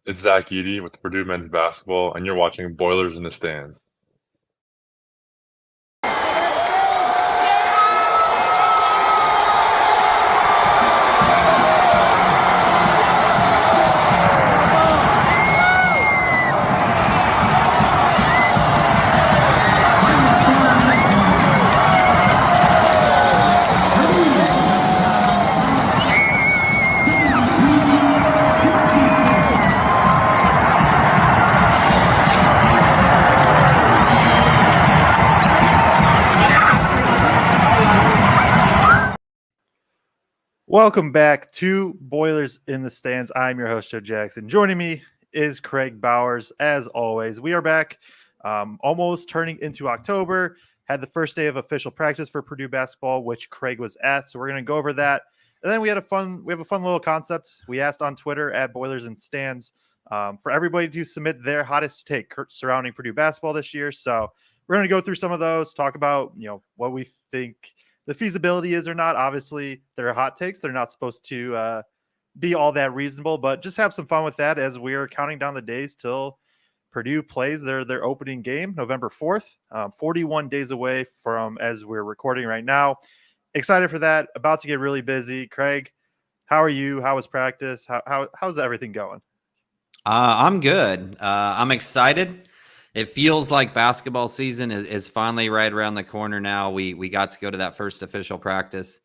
It's Zach Eady with Purdue men's basketball, and you're watching Boilers in the Stands. Welcome back to Boilers in the Stands. I'm your host, Joe Jackson. Joining me is Kraig Bowers. As always, we are back almost turning into October. Had the first day of official practice for Purdue basketball, which Kraig was at. So we're going to go over that. And then we have a fun little concept. We asked on Twitter at Boilers in Stands for everybody to submit their hottest take surrounding Purdue basketball this year. So we're going to go through some of those, talk about, what we think the feasibility is or not. Obviously, they're hot takes. They're not supposed to be all that reasonable, but just have some fun with that as we're counting down the days till Purdue plays their opening game, November 4th, 41 days away from as we're recording right now. Excited for that. About to get really busy. Kraig, how are you? How was practice? How's everything going? I'm good. I'm excited. It feels like basketball season is finally right around the corner now. We got to go to that first official practice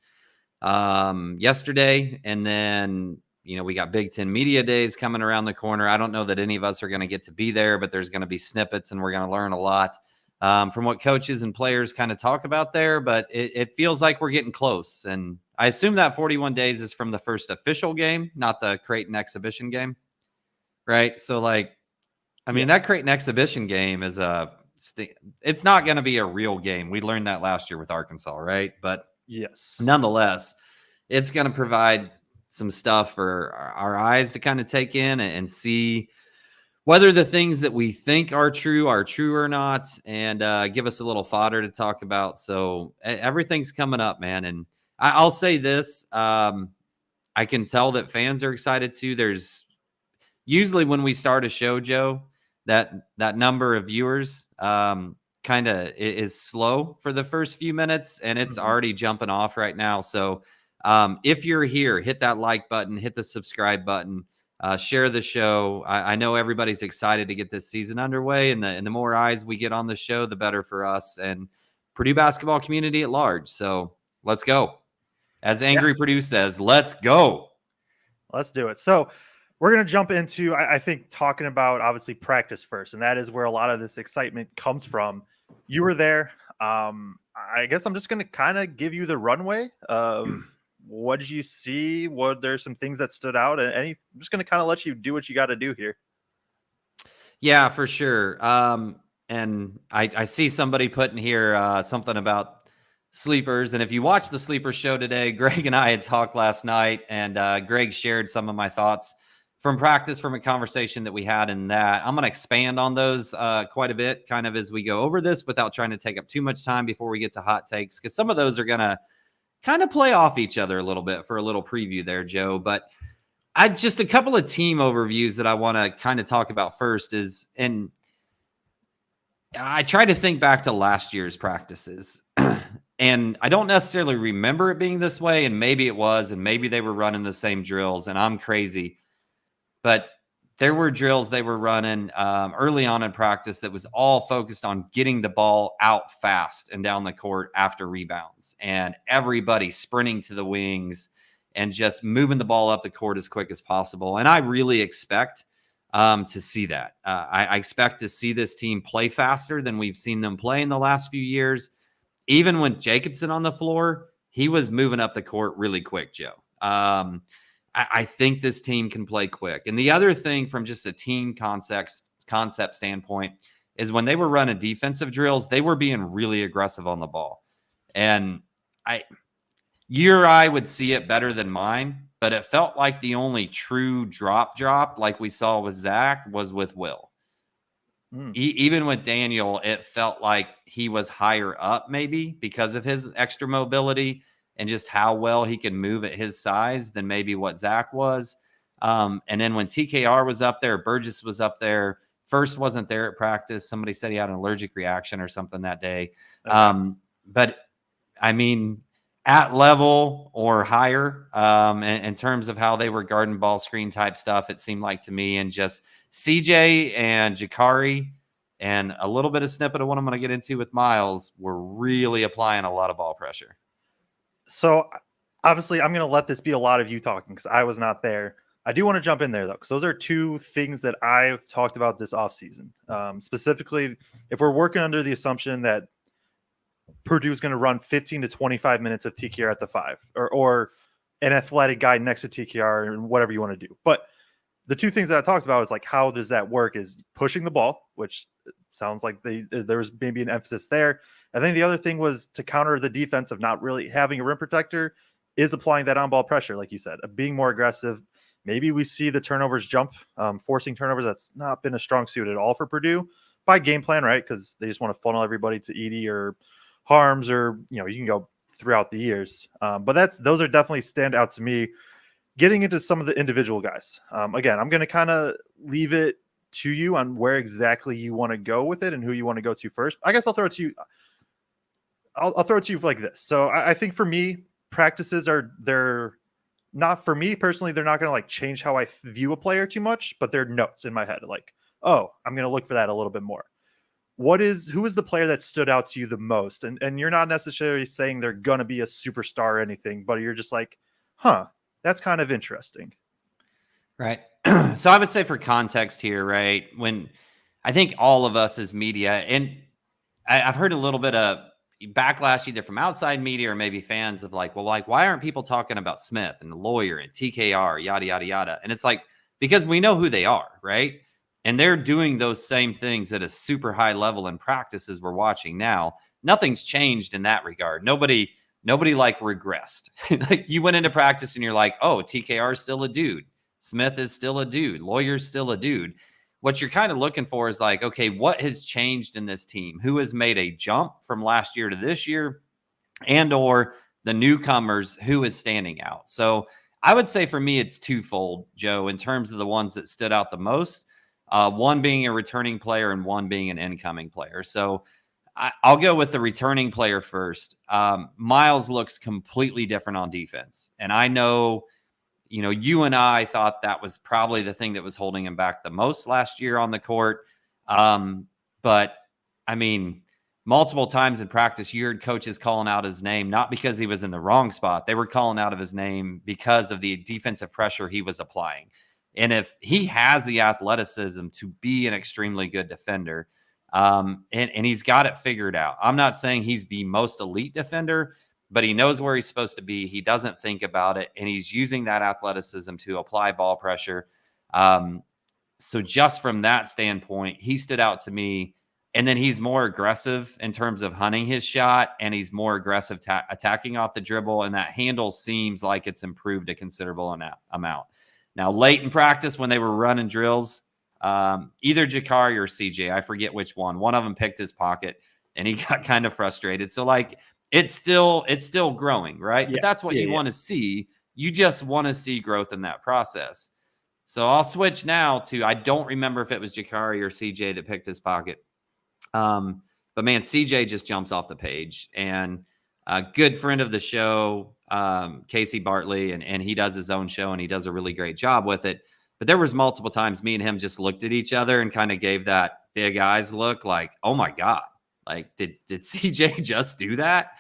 yesterday, and then we got Big Ten Media Days coming around the corner. I don't know that any of us are going to get to be there, but there's going to be snippets, and we're going to learn a lot from what coaches and players kind of talk about there. But it feels like we're getting close, and I assume that 41 days is from the first official game, not the Creighton exhibition game, right? So that Creighton exhibition game is it's not going to be a real game. We learned that last year with Arkansas, right? But yes, nonetheless, it's going to provide some stuff for our eyes to kind of take in and see whether the things that we think are true or not, and give us a little fodder to talk about. So everything's coming up, man. And I'll say this, I can tell that fans are excited too. There's usually when we start a show, Joe, that number of viewers kind of is slow for the first few minutes, and it's already jumping off right now. So if you're here, hit that like button, hit the subscribe button, share the show. I know everybody's excited to get this season underway, and the more eyes we get on the show, the better for us and Purdue basketball community at large. So let's go. As Angry Purdue says, let's go. Let's do it. So we're going to jump into, I think, talking about obviously practice first, and that is where a lot of this excitement comes from. You were there. I guess I'm just going to kind of give you the runway of what did you see? There's some things that stood out, and I'm just going to kind of let you do what you got to do here. Yeah, for sure. And I see somebody putting here something about sleepers. And if you watch the sleeper show today, Greg and I had talked last night, and Greg shared some of my thoughts from practice, from a conversation that we had in that. I'm going to expand on those quite a bit kind of as we go over this without trying to take up too much time before we get to hot takes, because some of those are going to kind of play off each other a little bit for a little preview there, Joe. But just a couple of team overviews that I want to kind of talk about first is, and I try to think back to last year's practices, and I don't necessarily remember it being this way, and maybe it was, and maybe they were running the same drills, and I'm crazy. But there were drills they were running early on in practice that was all focused on getting the ball out fast and down the court after rebounds, and everybody sprinting to the wings and just moving the ball up the court as quick as possible. And I really expect to see that. I expect to see this team play faster than we've seen them play in the last few years. Even with Jacobson on the floor, he was moving up the court really quick, Joe. I think this team can play quick. And the other thing from just a team concept standpoint is when they were running defensive drills, they were being really aggressive on the ball. And your eye would see it better than mine, but it felt like the only true drop like we saw with Zach was with Will. Even with Daniel, it felt like he was higher up maybe because of his extra mobility and just how well he can move at his size than maybe what Zach was. And then when TKR was up there, Burgess was up there. First wasn't there at practice. Somebody said he had an allergic reaction or something that day. Okay. But I mean, at level or higher, in terms of how they were guarding ball screen type stuff, it seemed like to me, and just CJ and Jakari and a little bit of snippet of what I'm going to get into with Miles were really applying a lot of ball pressure. So obviously, I'm going to let this be a lot of you talking because I was not there. I do want to jump in there, though, because those are two things that I've talked about this offseason. Specifically, if we're working under the assumption that Purdue is going to run 15 to 25 minutes of TKR at the 5 or an athletic guy next to TKR and whatever you want to do. But the two things that I talked about is like, how does that work is pushing the ball, which sounds like there was maybe an emphasis there. I think the other thing was to counter the defense of not really having a rim protector is applying that on-ball pressure, like you said, being more aggressive. Maybe we see the turnovers jump, forcing turnovers. That's not been a strong suit at all for Purdue by game plan, right? Because they just want to funnel everybody to Edey or Harms, or you can go throughout the years. But those are definitely stand out to me. Getting into some of the individual guys. Again, I'm going to kind of leave it to you on where exactly you want to go with it and who you want to go to first. I guess I'll throw it to you. I'll throw it to you like this. So I think for me, practices they're not, for me personally, they're not going to like change how I view a player too much, but they're notes in my head. Like, oh, I'm going to look for that a little bit more. Who is the player that stood out to you the most? And you're not necessarily saying they're going to be a superstar or anything, but you're just like, that's kind of interesting. Right. So I would say for context here, right, when I think all of us as media, and I've heard a little bit of backlash either from outside media or maybe fans of like, well, like, why aren't people talking about Smith and the lawyer and TKR, yada, yada, yada. And it's like, because we know who they are, right? And they're doing those same things at a super high level in practices we're watching now. Nothing's changed in that regard. Nobody like regressed. Like you went into practice and you're like, oh, TKR is still a dude. Smith is still a dude. Lawyer's still a dude. What you're kind of looking for is like, okay, what has changed in this team? Who has made a jump from last year to this year? And or the newcomers, who is standing out? So I would say for me, it's twofold, Joe, in terms of the ones that stood out the most. One being a returning player and one being an incoming player. So I'll go with the returning player first. Miles looks completely different on defense. And I know, you and I thought that was probably the thing that was holding him back the most last year on the court. But I mean, multiple times in practice, you heard coaches calling out his name, not because he was in the wrong spot. They were calling out of his name because of the defensive pressure he was applying. And if he has the athleticism to be an extremely good defender, and he's got it figured out. I'm not saying he's the most elite defender, but he knows where he's supposed to be. He doesn't think about it, and he's using that athleticism to apply ball pressure. So just from that standpoint, he stood out to me. And then he's more aggressive in terms of hunting his shot, and he's more aggressive attacking off the dribble, and that handle seems like it's improved a considerable amount. Now, late in practice when they were running drills, either Jakari or CJ, I forget which one. One of them picked his pocket, and he got kind of frustrated. So, like, it's still growing, right? Yeah, but that's what you want to see. You just want to see growth in that process. So I'll switch now to, I don't remember if it was Jakari or CJ that picked his pocket. But man, CJ just jumps off the page, and a good friend of the show, Casey Bartley, and he does his own show and he does a really great job with it. But there was multiple times me and him just looked at each other and kind of gave that big eyes look like, oh my God, like did CJ just do that?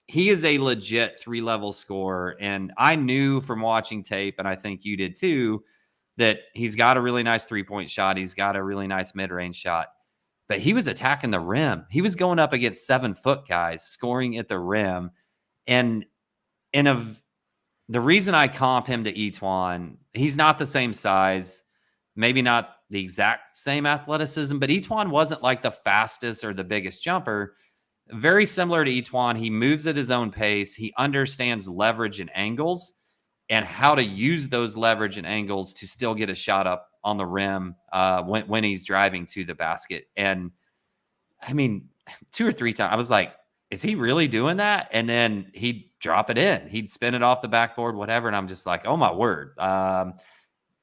He is a legit 3-level scorer. And I knew from watching tape, and I think you did too, that he's got a really nice 3-point shot. He's got a really nice mid-range shot. But he was attacking the rim. He was going up against 7-foot guys, scoring at the rim. And the reason I comp him to Etuan, he's not the same size, maybe not the exact same athleticism, but Etuan wasn't like the fastest or the biggest jumper. Very similar to Etuan, he moves at his own pace. He understands leverage and angles and how to use those leverage and angles to still get a shot up on the rim when he's driving to the basket. And I mean, 2 or 3 times, I was like, is he really doing that? And then he'd drop it in. He'd spin it off the backboard, whatever. And I'm just like, oh, my word.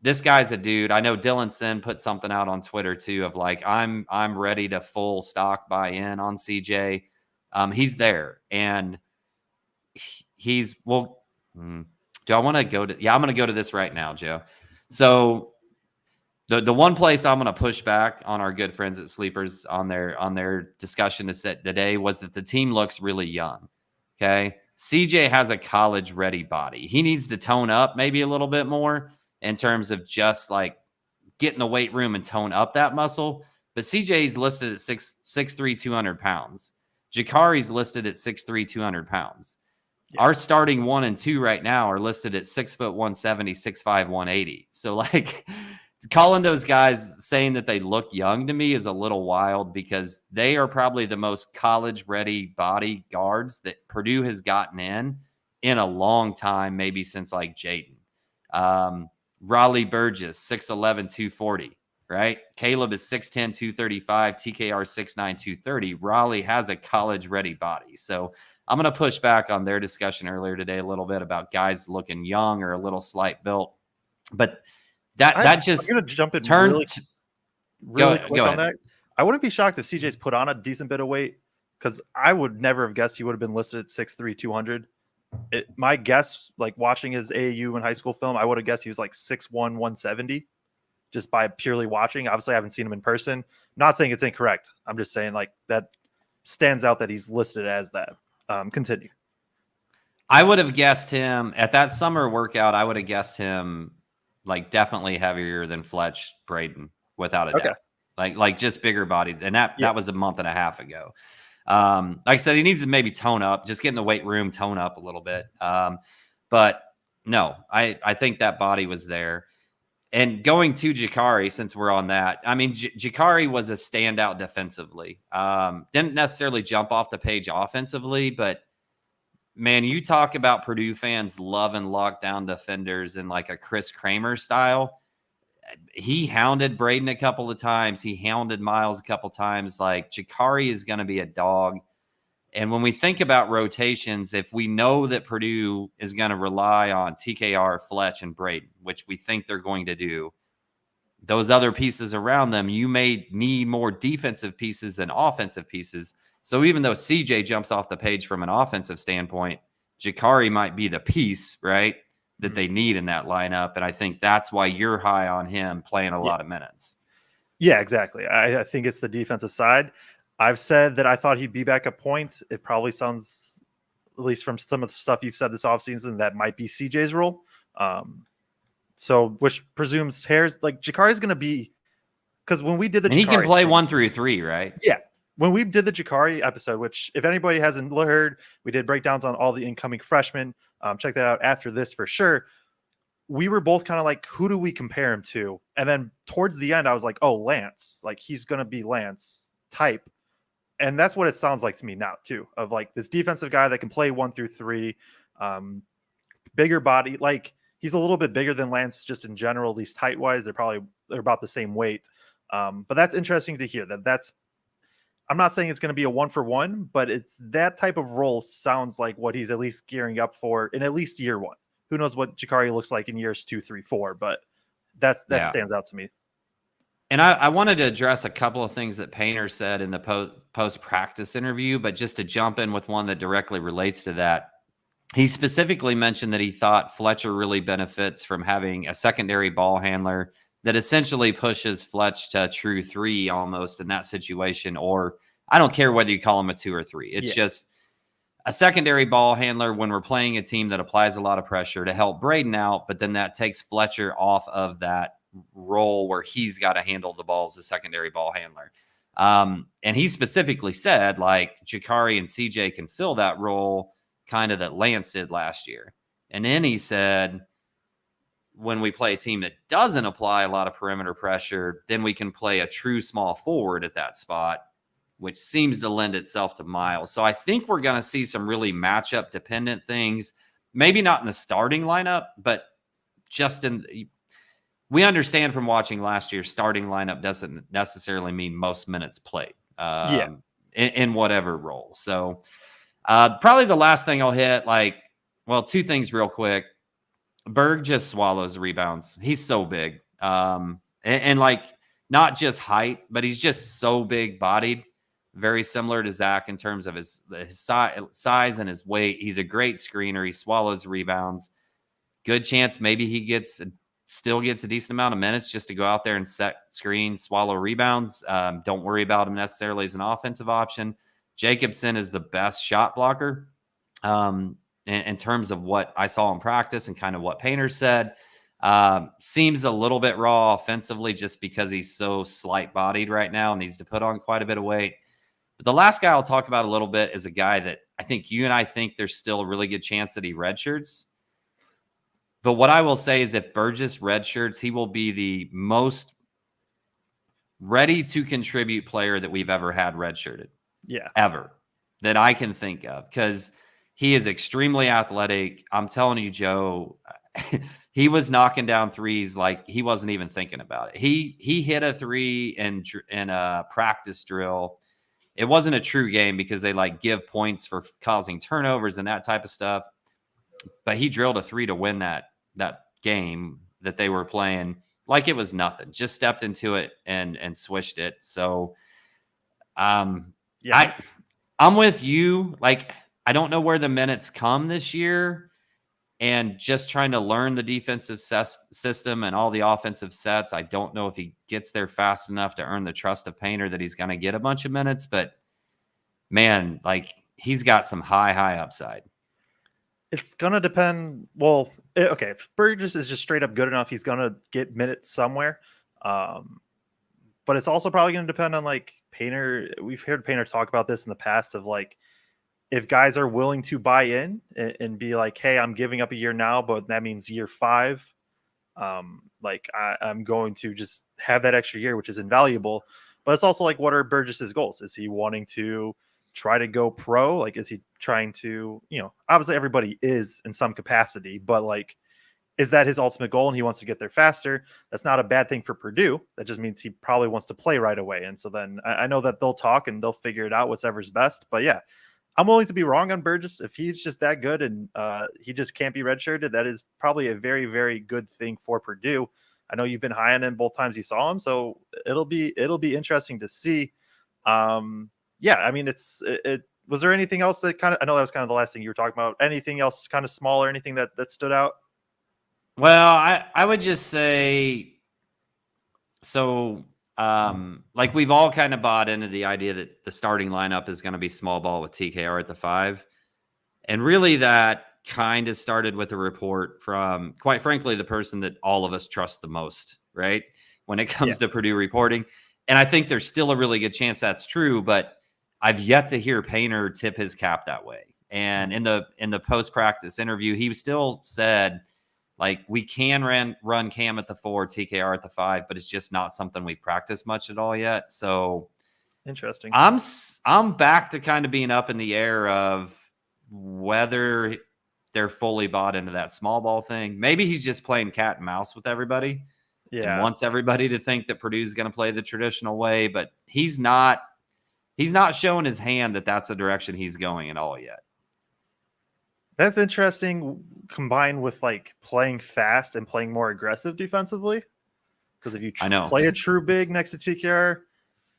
This guy's a dude. I know Dylan Sin put something out on Twitter too of like, I'm ready to full stock buy in on CJ. He's there. And he's, well, do I want to go to, yeah, I'm going to go to this right now, Joe. So the one place I'm going to push back on our good friends at Sleepers on their discussion today was that the team looks really young. Okay. CJ has a college ready body. He needs to tone up maybe a little bit more in terms of just like get in the weight room and tone up that muscle. But CJ's listed at 6'3", 200 pounds. Jakari's listed at 6'3", 200 pounds. Yeah. Our starting 1 and 2 right now are listed at 6 foot 170, 6'5", 180. So like calling those guys saying that they look young to me is a little wild because they are probably the most college ready body guards that Purdue has gotten in a long time, maybe since like Jaden. Raleigh Burgess, 6'11", 240, right? Caleb is 6'10", 235, TKR 6'9", 230. Raleigh has a college-ready body. So I'm going to push back on their discussion earlier today a little bit about guys looking young or a little slight built. But that just I'm going to jump in really quick on that. I wouldn't be shocked if CJ's put on a decent bit of weight because I would never have guessed he would have been listed at 6'3", 200. My guess, like watching his AAU and high school film, I would have guessed he was like 6'1", 170 just by purely watching. Obviously, I haven't seen him in person. Not saying it's incorrect. I'm just saying like that stands out that he's listed as that. Continue. I would have guessed him at that summer workout. I would have guessed him like definitely heavier than Fletch Braden without a doubt. Like just bigger body. And that was a month and a half ago. Like I said, he needs to maybe tone up, just get in the weight room, tone up a little bit. But no, I think that body was there. And going to Jakari, since we're on that, I mean, Jakari was a standout defensively. Didn't necessarily jump off the page offensively, but man, you talk about Purdue fans loving lockdown defenders in like a Chris Kramer style. He hounded Braden a couple of times. He hounded Miles a couple of times. Like Jakari is going to be a dog. And when we think about rotations, if we know that Purdue is going to rely on TKR, Fletch, and Braden, which we think they're going to do, those other pieces around them, you may need more defensive pieces than offensive pieces. So even though CJ jumps off the page from an offensive standpoint, Jakari might be the piece, right, that they need in that lineup. And I think that's why you're high on him playing a lot of minutes. Yeah, exactly. I think it's the defensive side. I've said that I thought he'd be back at points. It probably sounds, at least from some of the stuff you've said this offseason, that might be CJ's role. So which presumes like Jakari's going to be, because when we did he can play 1 through 3, right? Yeah. When we did the Jakari episode, which if anybody hasn't heard, we did breakdowns on all the incoming freshmen. Check that out after this for sure. We were both kind of like, who do we compare him to? And then towards the end, I was like, oh, Lance. Like he's going to be Lance type. And that's what it sounds like to me now too, of like this defensive guy that can play 1 through 3, bigger body. Like he's a little bit bigger than Lance just in general, at least height wise. They're about the same weight. But that's interesting to hear that's, I'm not saying it's going to be a 1-for-1, but it's that type of role sounds like what he's at least gearing up for in at least year 1. Who knows what Jakari looks like in years 2, 3, 4, but that stands out to me. And I wanted to address a couple of things that Painter said in the post-practice interview, but just to jump in with one that directly relates to that, he specifically mentioned that he thought Fletcher really benefits from having a secondary ball handler that essentially pushes Fletch to a true 3 almost in that situation, or I don't care whether you call him a 2 or 3. It's just a secondary ball handler when we're playing a team that applies a lot of pressure to help Braden out, but then that takes Fletcher off of that role where he's got to handle the ball as a secondary ball handler. And he specifically said, like, Jakari and CJ can fill that role kind of that Lance did last year. And then he said, when we play a team that doesn't apply a lot of perimeter pressure, then we can play a true small forward at that spot, which seems to lend itself to Miles. So I think we're going to see some really matchup dependent things, maybe not in the starting lineup, but just we understand from watching last year's starting lineup doesn't necessarily mean most minutes played in whatever role. So Probably the last thing I'll hit, two things real quick. Berg just swallows rebounds. He's so big. And not just height, but he's just so big bodied. Very similar to Zach in terms of his size and his weight. He's a great screener. He swallows rebounds. Good chance maybe he still gets a decent amount of minutes just to go out there and set screens, swallow rebounds. Don't worry about him necessarily as an offensive option. Jacobson is the best shot blocker in terms of what I saw in practice and kind of what Painter said. Seems a little bit raw offensively just because he's so slight-bodied right now and needs to put on quite a bit of weight. But the last guy I'll talk about a little bit is a guy that I think you and I think there's still a really good chance that he redshirts. But what I will say is if Burgess redshirts, he will be the most ready to contribute player that we've ever had redshirted. Yeah. Ever. That I can think of. Because he is extremely athletic. I'm telling you, Joe, he was knocking down threes like he wasn't even thinking about it. He hit a three in a practice drill. It wasn't a true game because they give points for causing turnovers and that type of stuff. But he drilled a three to win that game that they were playing like it was nothing. Just stepped into it and swished it. So yeah, I'm with you. I don't know where the minutes come this year, and just trying to learn the defensive system and all the offensive sets. I don't know if he gets there fast enough to earn the trust of Painter that he's going to get a bunch of minutes, but man, he's got some high upside. It's going to depend. Well, okay. If Burgess is just straight up good enough, he's going to get minutes somewhere. But it's also probably going to depend on Painter. We've heard Painter talk about this in the past of if guys are willing to buy in and be hey, I'm giving up a year now, but that means year 5. I'm going to just have that extra year, which is invaluable. But it's also what are Burgess's goals? Is he wanting to try to go pro? Is he trying to, obviously everybody is in some capacity, but is that his ultimate goal and he wants to get there faster? That's not a bad thing for Purdue. That just means he probably wants to play right away. And so then I know that they'll talk and they'll figure it out, whatever's best. But yeah, I'm willing to be wrong on Burgess. If he's just that good and he just can't be redshirted, that is probably a very, very good thing for Purdue. I know you've been high on him both times you saw him, so it'll be interesting to see. Yeah, I mean, was there anything else that I know that was kind of the last thing you were talking about. Anything else kind of smaller, anything that stood out? Well, I would just say, so we've all kind of bought into the idea that the starting lineup is going to be small ball with TKR at the 5. And really that kind of started with a report from, quite frankly, the person that all of us trust the most, right? When it comes to Purdue reporting. And I think there's still a really good chance that's true, but I've yet to hear Painter tip his cap that way. And in the post-practice interview, he still said, we can run Cam at the 4, TKR at the 5, but it's just not something we've practiced much at all yet. So interesting. I'm back to kind of being up in the air of whether they're fully bought into that small ball thing. Maybe he's just playing cat and mouse with everybody. Yeah. And wants everybody to think that Purdue's going to play the traditional way, but he's not showing his hand that that's the direction he's going at all yet. That's interesting, combined with playing fast and playing more aggressive defensively. Because if you play a true big next to TKR,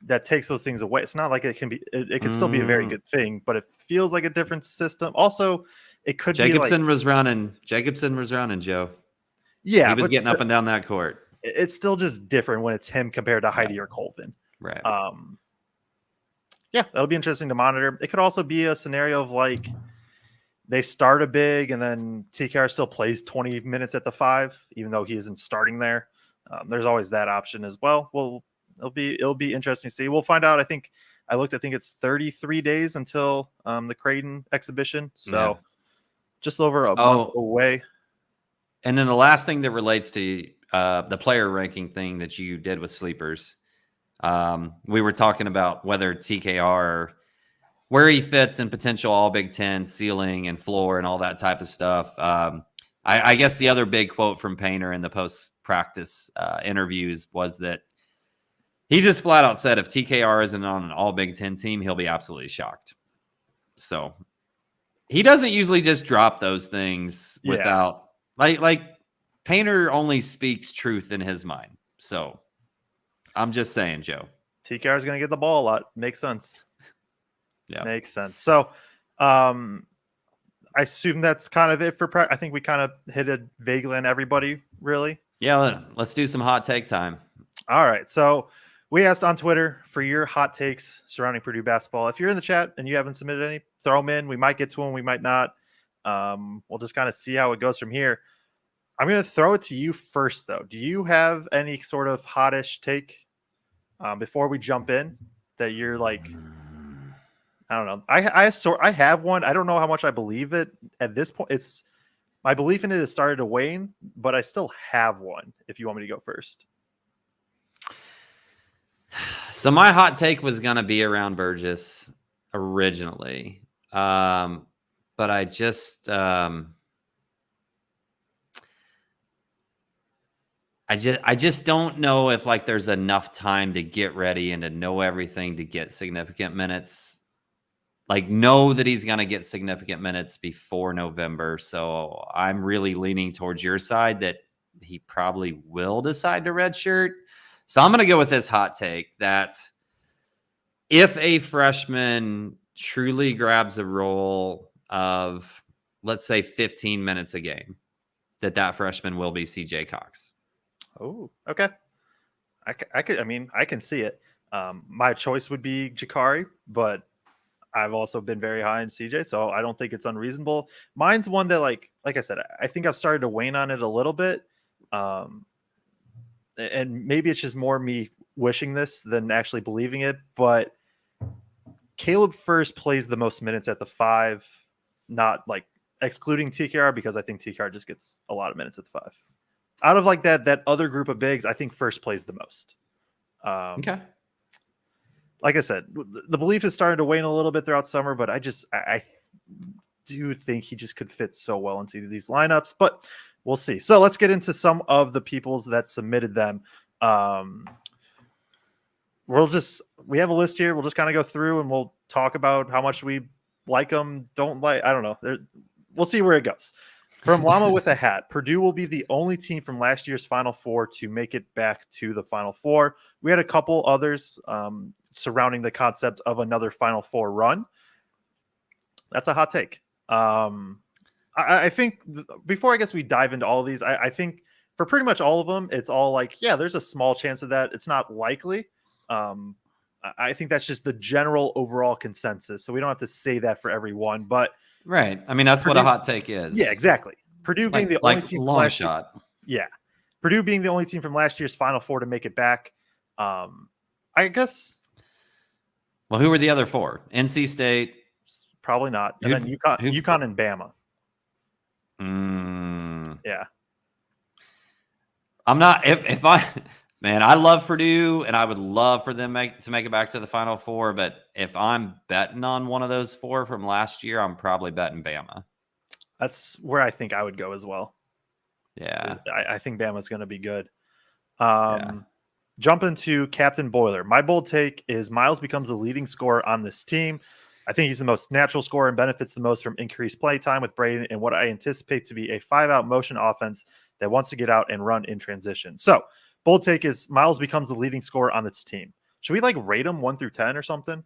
that takes those things away. It's not like it can be. It can still be a very good thing, but it feels like a different system. Also, it could Jacobson was running, Joe. Yeah, he was getting up and down that court. It's still just different when it's him compared to Heidi or Colvin. Right. Yeah, that'll be interesting to monitor. It could also be a scenario of they start a big and then TKR still plays 20 minutes at the 5, even though he isn't starting there. There's always that option as well. It'll be interesting to see. We'll find out. I think it's 33 days until the Creighton exhibition. So just over a month away. And then the last thing that relates to the player ranking thing that you did with sleepers. We were talking about whether TKR, where he fits in potential all Big Ten ceiling and floor and all that type of stuff. I guess the other big quote from Painter in the post-practice interviews was that he just flat out said if TKR isn't on an all Big Ten team, he'll be absolutely shocked. So he doesn't usually just drop those things Yeah. without like Painter only speaks truth in his mind. So I'm just saying, Joe. TKR is going to get the ball a lot. Makes sense. Yeah. Makes sense. So, I assume that's kind of it for I think we kind of hit it vaguely on everybody, really. Yeah, let's do some hot take time. All right. So we asked on Twitter for your hot takes surrounding Purdue basketball. If you're in the chat and you haven't submitted any, throw them in. We might get to them. We might not. We'll just kind of see how it goes from here. I'm going to throw it to you first, though. Do you have any sort of hottish take before we jump in that you're like, I don't know. I have one. I don't know how much I believe it at this point. It's my belief in it has started to wane, but I still have one. If you want me to go first. So my hot take was going to be around Burgess originally. But I just I just don't know if like there's enough time to get ready and to know everything to get significant minutes. Like know that he's going to get significant minutes before November. So I'm really leaning towards your side that he probably will decide to redshirt. So I'm going to go with this hot take that if a freshman truly grabs a role of, let's say, 15 minutes a game, that freshman will be CJ Cox. Oh, okay. I can see it. My choice would be Jakari, but I've also been very high in CJ, so I don't think it's unreasonable. Mine's one that, like I said, I think I've started to wane on it a little bit. And maybe it's just more me wishing this than actually believing it, but Caleb first plays the most minutes at the 5, not like excluding TKR, because I think TKR just gets a lot of minutes at the 5. Out of like that other group of bigs, I think first plays the most. Okay. Like I said, the belief is starting to wane a little bit throughout summer, but I do think he just could fit so well into these lineups, but we'll see. So let's get into some of the peoples that submitted them. We have a list here. We'll just kind of go through and we'll talk about how much we like them, don't like. I don't know. We'll see where it goes. From Llama with a Hat, Purdue will be the only team from last year's Final Four to make it back to the Final Four. We had a couple others surrounding the concept of another Final Four run. That's a hot take. I think before I guess we dive into all of these, I think for pretty much all of them, it's all like, yeah, there's a small chance of that. It's not likely. I think that's just the general overall consensus. So we don't have to say that for everyone, but right. I mean, that's Purdue, what a hot take is. Yeah, exactly. Purdue being the only team long shot. Yeah. Purdue being the only team from last year's Final Four to make it back. I guess. Well, who were the other 4? NC State. Probably not. And then UConn and Bama. Yeah. I'm not if I man, I love Purdue and I would love for them to make it back to the Final Four, but if I'm betting on one of those 4 from last year, I'm probably betting Bama. That's where I think I would go as well. Yeah. I think Bama's going to be good. Jump into Captain Boiler. My bold take is Miles becomes the leading scorer on this team. I think he's the most natural scorer and benefits the most from increased play time with Braden and what I anticipate to be a 5-out motion offense that wants to get out and run in transition. So, bold take is Miles becomes the leading scorer on this team. Should we like rate him 1 through 10 or something?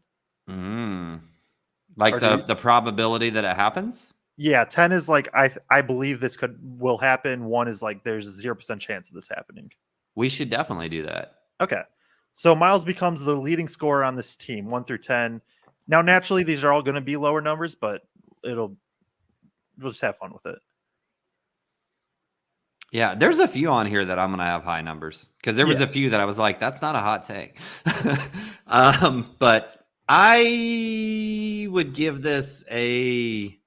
Like the probability that it happens? Yeah, 10 is like I believe this will happen. 1 is like there's a 0% chance of this happening. We should definitely do that. Okay. So Miles becomes the leading scorer on this team, 1 through 10. Now, naturally, these are all going to be lower numbers, but we'll just have fun with it. Yeah, there's a few on here that I'm going to have high numbers because there was a few that I was like, that's not a hot take. But I would give this a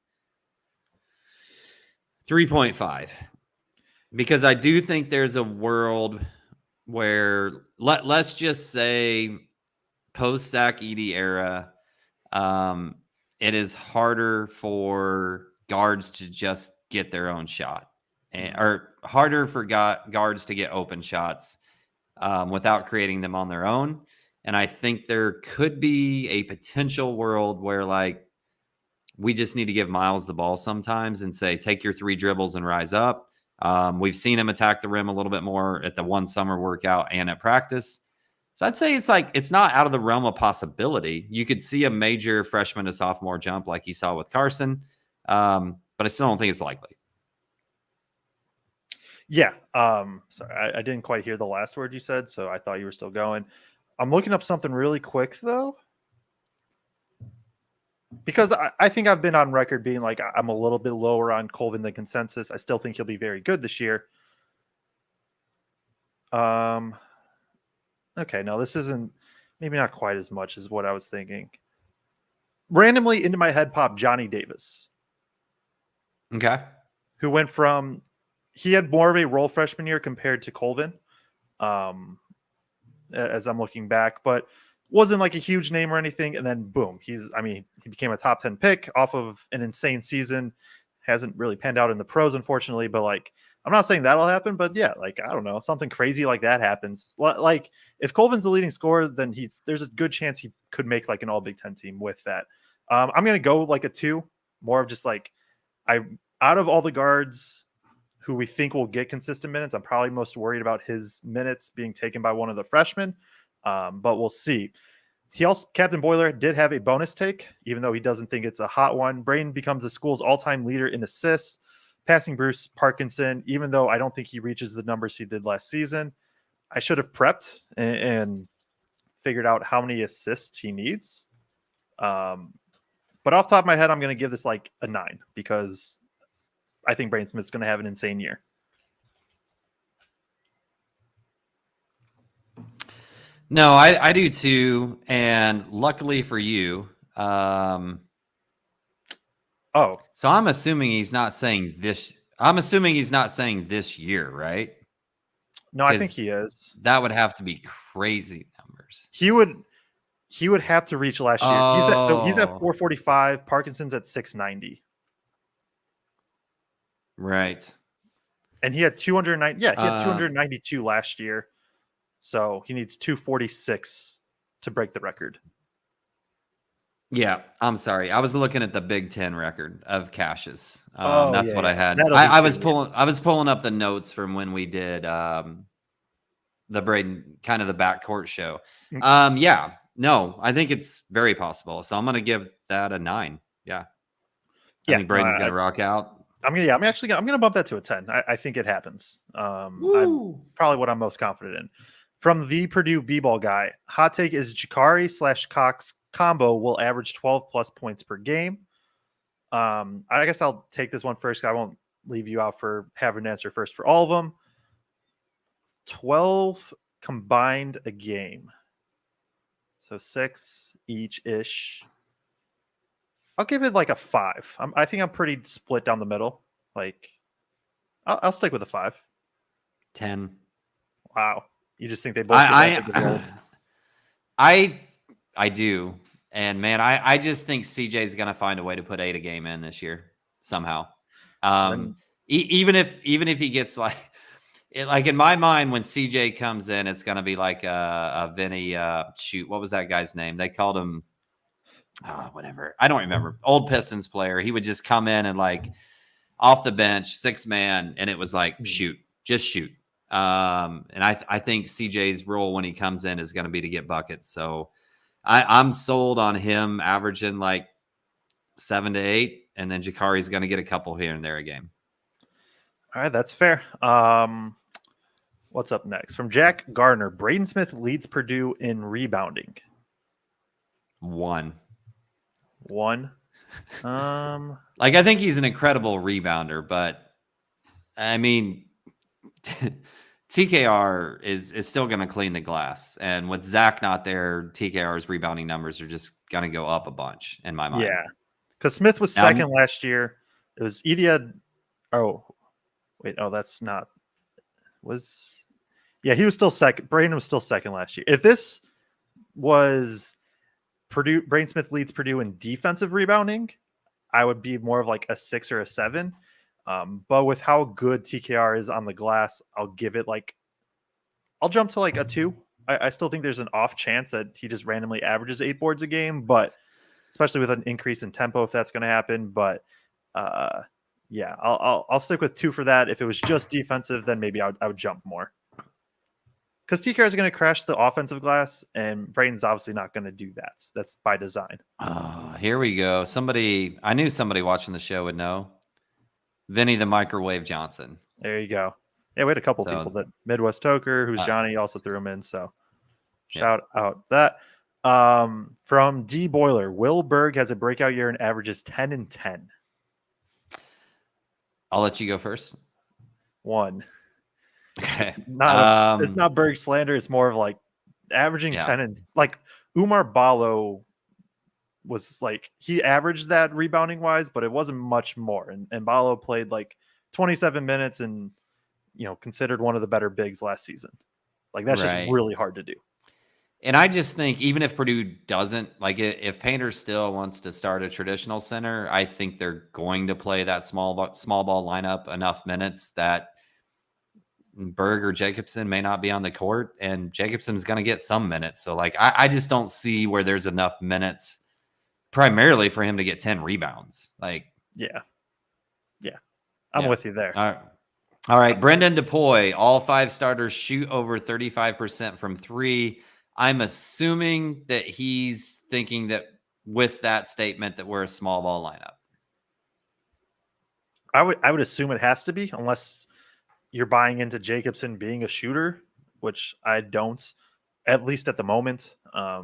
3.5 because I do think there's a world where let's just say post Zach Edey era, it is harder for guards to just get their own shot. Or harder for guards to get open shots without creating them on their own. And I think there could be a potential world where like we just need to give Miles the ball sometimes and say, take your 3 dribbles and rise up. We've seen him attack the rim a little bit more at the one summer workout and at practice. So I'd say it's not out of the realm of possibility. You could see a major freshman to sophomore jump like you saw with Carson, but I still don't think it's likely. Yeah. Sorry, I didn't quite hear the last word you said, so I thought you were still going. I'm looking up something really quick, though, because I think I've been on record being like I'm a little bit lower on Colvin than consensus. I still think he'll be very good this year. Okay, no, this isn't maybe not quite as much as what I was thinking. Randomly into my head popped Johnny Davis. Okay. Who went from he had more of a role freshman year compared to Colvin, as I'm looking back, but wasn't like a huge name or anything. And then boom, he became a top 10 pick off of an insane season. Hasn't really panned out in the pros, unfortunately, but like, I'm not saying that'll happen, but yeah, like, I don't know, something crazy like that happens. Like if Colvin's the leading scorer, then there's a good chance he could make like an all Big Ten team with that. I'm going to go like a 2, more of just like, out of all the guards who we think will get consistent minutes, I'm probably most worried about his minutes being taken by one of the freshmen. But we'll see. Captain Boiler did have a bonus take, even though he doesn't think it's a hot one. Braden becomes the school's all-time leader in assists, passing Bruce Parkinson, even though I don't think he reaches the numbers he did last season. I should have prepped and figured out how many assists he needs. But off the top of my head, I'm going to give this like a 9 because I think Braden Smith's going to have an insane year. No, I do too. And luckily for you, so I'm assuming he's not saying this. I'm assuming he's not saying this year, right? No, I think he is. That would have to be crazy numbers. He would have to reach last year. He's at 445. Parkinson's at 690. Right. And he had 209. Yeah, he had 292 last year. So he needs 246 to break the record. Yeah, I'm sorry. I was looking at the Big Ten record of Cash's. That's what I had. I was pulling up the notes from when we did the Braden, kind of the backcourt show. Yeah, no, I think it's very possible. So I'm going to give that a 9. Yeah. I think Braden's going to rock out. I'm gonna bump that to a 10. I think it happens. I'm probably what I'm most confident in. From the Purdue B-ball guy, hot take is Jakari/Cox combo will average 12 plus points per game. I guess I'll take this one first. I won't leave you out for having an answer first for all of them. 12 combined a game, so 6 each ish. I'll give it like a 5. I think I'm pretty split down the middle. Like, I'll stick with a 5. 10. Wow, you just think they both get the roles? I do, and man, I just think CJ is going to find a way to put 8 a game in this year somehow. Even if he gets like in my mind, when CJ comes in, it's going to be like a Vinny. Shoot, what was that guy's name? They called him. Whatever. I don't remember. Old Pistons player. He would just come in and like off the bench, 6-man, and it was like just shoot. And I think CJ's role when he comes in is going to be to get buckets. So I'm sold on him averaging like 7 to 8, and then Jakari's going to get a couple here and there a game. All right, that's fair. What's up next? From Jack Gardner, Braden Smith leads Purdue in rebounding. 1. Like, I think he's an incredible rebounder, but I mean, TKR is still going to clean the glass, and with Zach not there, TKR's rebounding numbers are just going to go up a bunch in my mind. Yeah, because Smith was second last year. It was Idia. Oh, wait, that's not. He was still second. Braden was still second last year. If this was Purdue, Braden Smith leads Purdue in defensive rebounding, I would be more of like a 6 or a 7. But with how good TKR is on the glass, I'll jump to like a 2. I still think there's an off chance that he just randomly averages 8 boards a game, but especially with an increase in tempo if that's going to happen. But yeah, I'll stick with 2 for that. If it was just defensive, then maybe I would jump more. Because TKR is going to crash the offensive glass, and Braden's obviously not going to do that. That's by design. Here we go. I knew somebody watching the show would know. Vinny the Microwave Johnson. There you go. Yeah, we had a couple people that Midwest Toker, who's Johnny, also threw him in. So shout out that. From D Boiler, Will Berg has a breakout year and averages 10 and 10. I'll let you go first. 1. Okay. It's not Berg slander. It's more of like averaging 10 and like Umar Balo was like he averaged that rebounding wise, but it wasn't much more. And Balo played like 27 minutes and considered one of the better bigs last season. Like that's just really hard to do. And I just think even if Purdue doesn't, like if Painter still wants to start a traditional center, I think they're going to play that small ball lineup enough minutes that Berg or Jacobson may not be on the court, and Jacobson's going to get some minutes. So like I just don't see where there's enough minutes primarily for him to get 10 rebounds. Like yeah. I'm with you there. All right. Brendan DePoy, all 5 starters shoot over 35% from 3. I'm assuming that he's thinking that with that statement that we're a small ball lineup. I would assume it has to be, unless you're buying into Jacobson being a shooter, which I don't, at least at the moment. I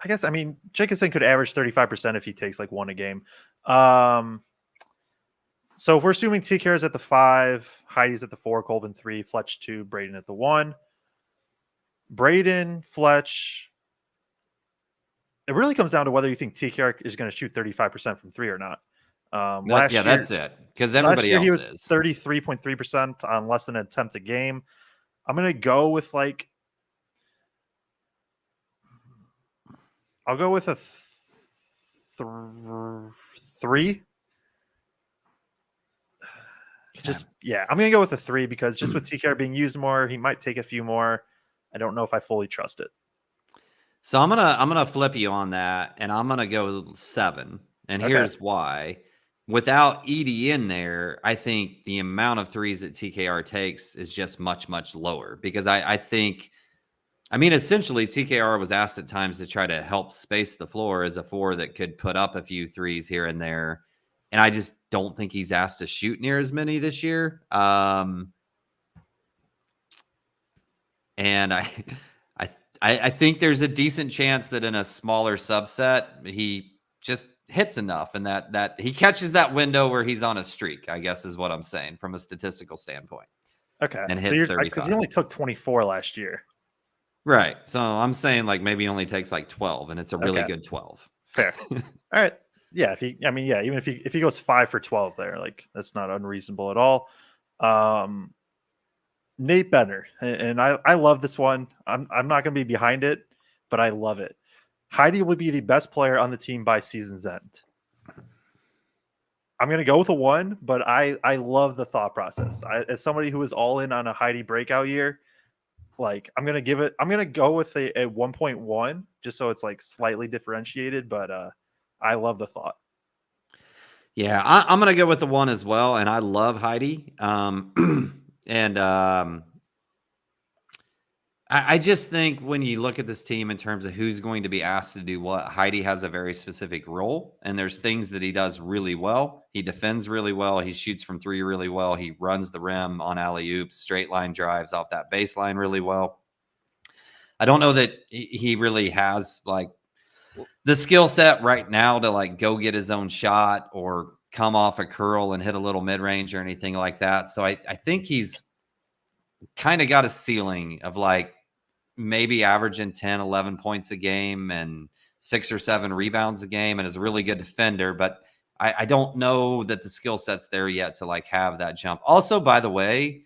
guess, Jacobson could average 35% if he takes like 1 a game. So if we're assuming TKR is at the 5, Heidi's at the 4, Colvin 3, Fletch 2, Braden at the 1. Braden, Fletch. It really comes down to whether you think TKR is going to shoot 35% from 3 or not. Last year, that's it. Because everybody else he was is 33.3% on less than an attempt a game. I'm going to go with I'll go with a 3. I'm going to go with a 3 because just with TKR being used more, he might take a few more. I don't know if I fully trust it. So I'm gonna flip you on that, and I'm gonna go with 7. And here's why. Without Edie in there, I think the amount of threes that TKR takes is just much, much lower. Because I think, essentially TKR was asked at times to try to help space the floor as a 4 that could put up a few threes here and there. And I just don't think he's asked to shoot near as many this year. And I think there's a decent chance that in a smaller subset, he just hits enough and that he catches that window where he's on a streak, I guess is what I'm saying from a statistical standpoint. Okay. And hits 35. Because he only took 24 last year. Right. So I'm saying like maybe he only takes like 12 and it's a really good 12. Fair. All right. Yeah, even if he goes 5 for 12 there, like that's not unreasonable at all. Nate Benner, and I love this one. I'm not going to be behind it, but I love it. Heidi will be the best player on the team by season's end. I'm going to go with a 1, but I love the thought process. As somebody who is all in on a Heidi breakout year, like I'm going to go with a 1.1 just so it's like slightly differentiated, but I love the thought. Yeah, I'm going to go with the 1 as well. And I love Heidi. I just think when you look at this team in terms of who's going to be asked to do what, Heidi has a very specific role. And there's things that he does really well. He defends really well. He shoots from 3 really well. He runs the rim on alley-oops, straight line drives off that baseline really well. I don't know that he really has like the skill set right now to like go get his own shot or come off a curl and hit a little mid-range or anything like that. So I think he's kind of got a ceiling of like maybe averaging 10, 11 points a game and 6 or 7 rebounds a game and is a really good defender. But I don't know that the skill set's there yet to like have that jump. Also, by the way,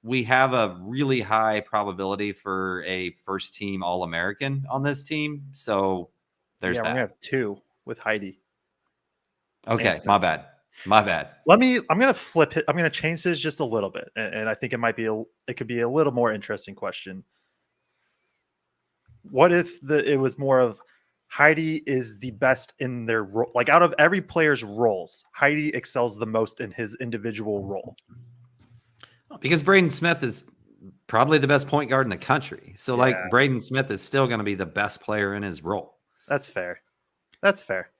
we have a really high probability for a first team All-American on this team. So there's that. We're gonna have 2 with Heidi. Okay, my bad. I'm gonna flip it. I'm gonna change this just a little bit, and I think it could be a little more interesting question. What if it was more of Heidi is the best in their role. Like out of every player's roles, Heidi excels the most in his individual role. Because Braden Smith is probably the best point guard in the country. So Yeah. like Braden Smith is still going to be the best player in his role. That's fair. That's fair.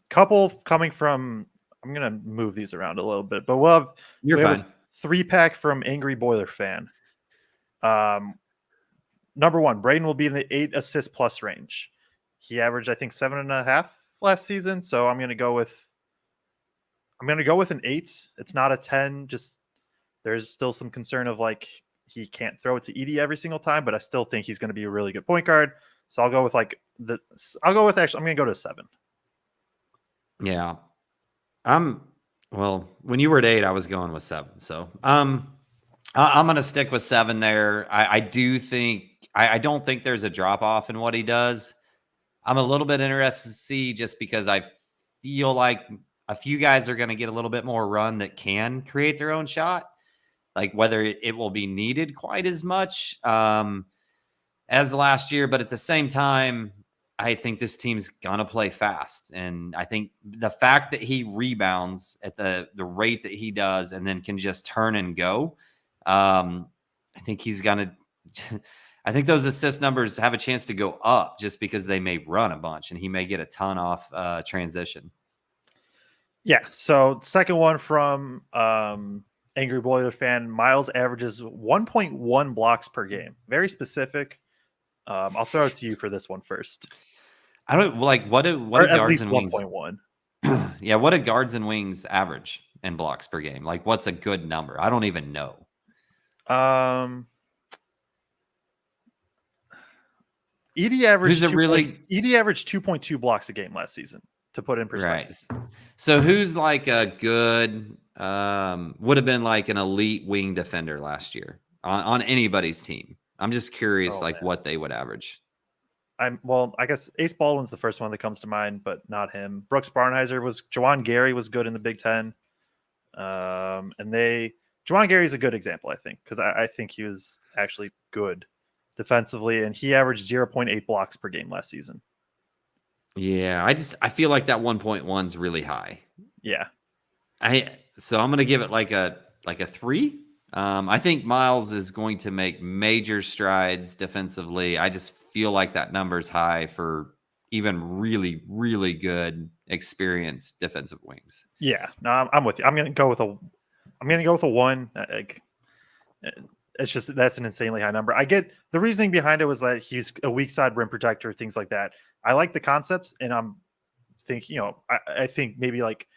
Couple coming from, I'm going to move these around a little bit, but we have fine. a 3-pack from Angry Boiler Fan. Number 1, Braden will be in the 8 assist plus range. He averaged, I think, 7.5 last season. So I'm going to go with an 8. It's not a 10. Just there's still some concern of like he can't throw it to Edie every single time, but I still think he's going to be a really good point guard. So I'll go with I'm going to go to 7. Yeah. Well, when you were at 8, I was going with 7. So I'm going to stick with 7 there. I do think I don't think there's a drop off in what he does. I'm a little bit interested to see just because I feel like a few guys are going to get a little bit more run that can create their own shot, like whether it will be needed quite as much as last year. But at the same time, I think this team's going to play fast. And I think the fact that he rebounds at the rate that he does and then can just turn and go, I think he's going to – I think those assist numbers have a chance to go up just because they may run a bunch and he may get a ton off transition. Yeah. So second one from Angry Boiler Fan, Miles averages 1.1 blocks per game. Very specific. I'll throw it to you for this one first. I don't like what do guards and wings 1.1. Yeah, what do guards and wings average in blocks per game? Like what's a good number? I don't even know. Edie averaged Edie averaged 2.2 blocks a game last season, to put in perspective. Right. So who's like a good would have been like an elite wing defender last year on anybody's team? I'm just curious what they would average. I guess Ace Baldwin's the first one that comes to mind, but not him. Brooks Barnheiser Jawan Gary was good in the Big Ten. Jawan Gary's a good example, I think, because I think he was actually good defensively, and he averaged 0.8 blocks per game last season. Yeah, I feel like that 1.1 is really high. Yeah. So I'm gonna give it like a 3. I think Miles is going to make major strides defensively. I just feel like that number's high for even really, really good, experienced defensive wings. Yeah, no, I'm with you. I'm gonna go with a 1. It's just that's an insanely high number. I get the reasoning behind it was that he's a weak side rim protector, things like that. I like the concepts, and I'm thinking, I think maybe like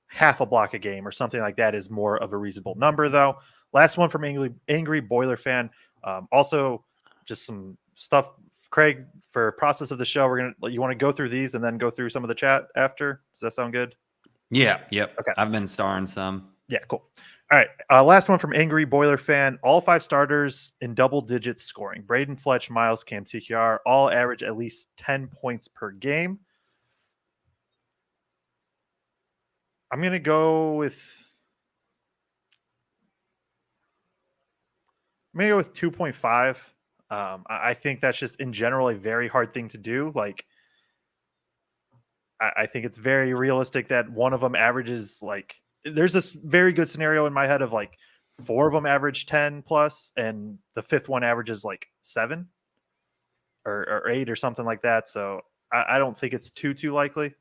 half a block a game or something like that is more of a reasonable number, though. Last one from Angry Boiler Fan. Also, just some stuff, Kraig, for process of the show. You want to go through these and then go through some of the chat after? Does that sound good? Yeah. Yep. Okay. I've been starring some. Yeah. Cool. All right. Last one from Angry Boiler Fan. All 5 starters in double digits scoring. Braden Fletch, Miles, Cam TKR, all average at least 10 points per game. I'm going to go with 2.5. I think that's just in general a very hard thing to do. Like, I think it's very realistic that one of them averages like, there's this very good scenario in my head of like 4 of them average 10 plus and the 5th one averages like 7 or 8 or something like that. So I don't think it's too likely.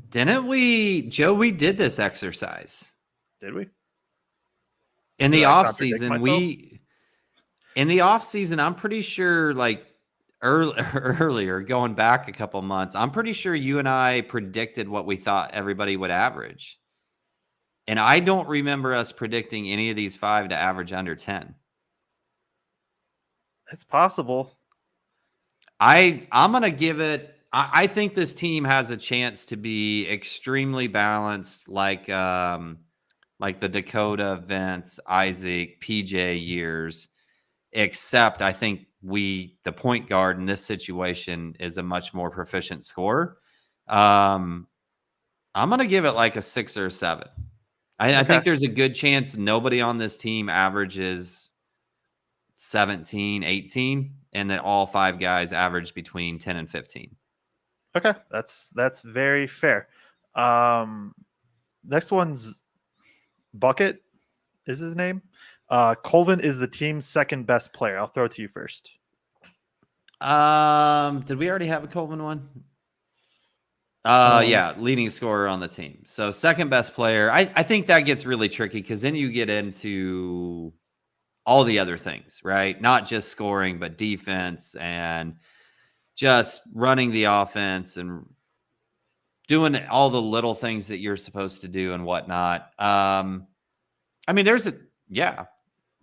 Didn't we, Joe? We did this exercise. Did we? In the off season, I'm pretty sure like earlier, going back a couple months, I'm pretty sure you and I predicted what we thought everybody would average. And I don't remember us predicting any of these 5 to average under 10. It's possible. I'm going to give it, I think this team has a chance to be extremely balanced, like the Dakota, Vince, Isaac, PJ years, except I think the point guard in this situation is a much more proficient scorer. I'm going to give it like a 6 or a 7. I think there's a good chance nobody on this team averages 17, 18. and that all 5 guys averaged between 10 and 15. Okay, that's very fair. Next one's Bucket is his name. Colvin is the team's second best player. I'll throw it to you first. Did we already have a Colvin one? Yeah, leading scorer on the team. So second best player. I think that gets really tricky because then you get into all the other things, right? Not just scoring, but defense and just running the offense and doing all the little things that you're supposed to do and whatnot. I mean,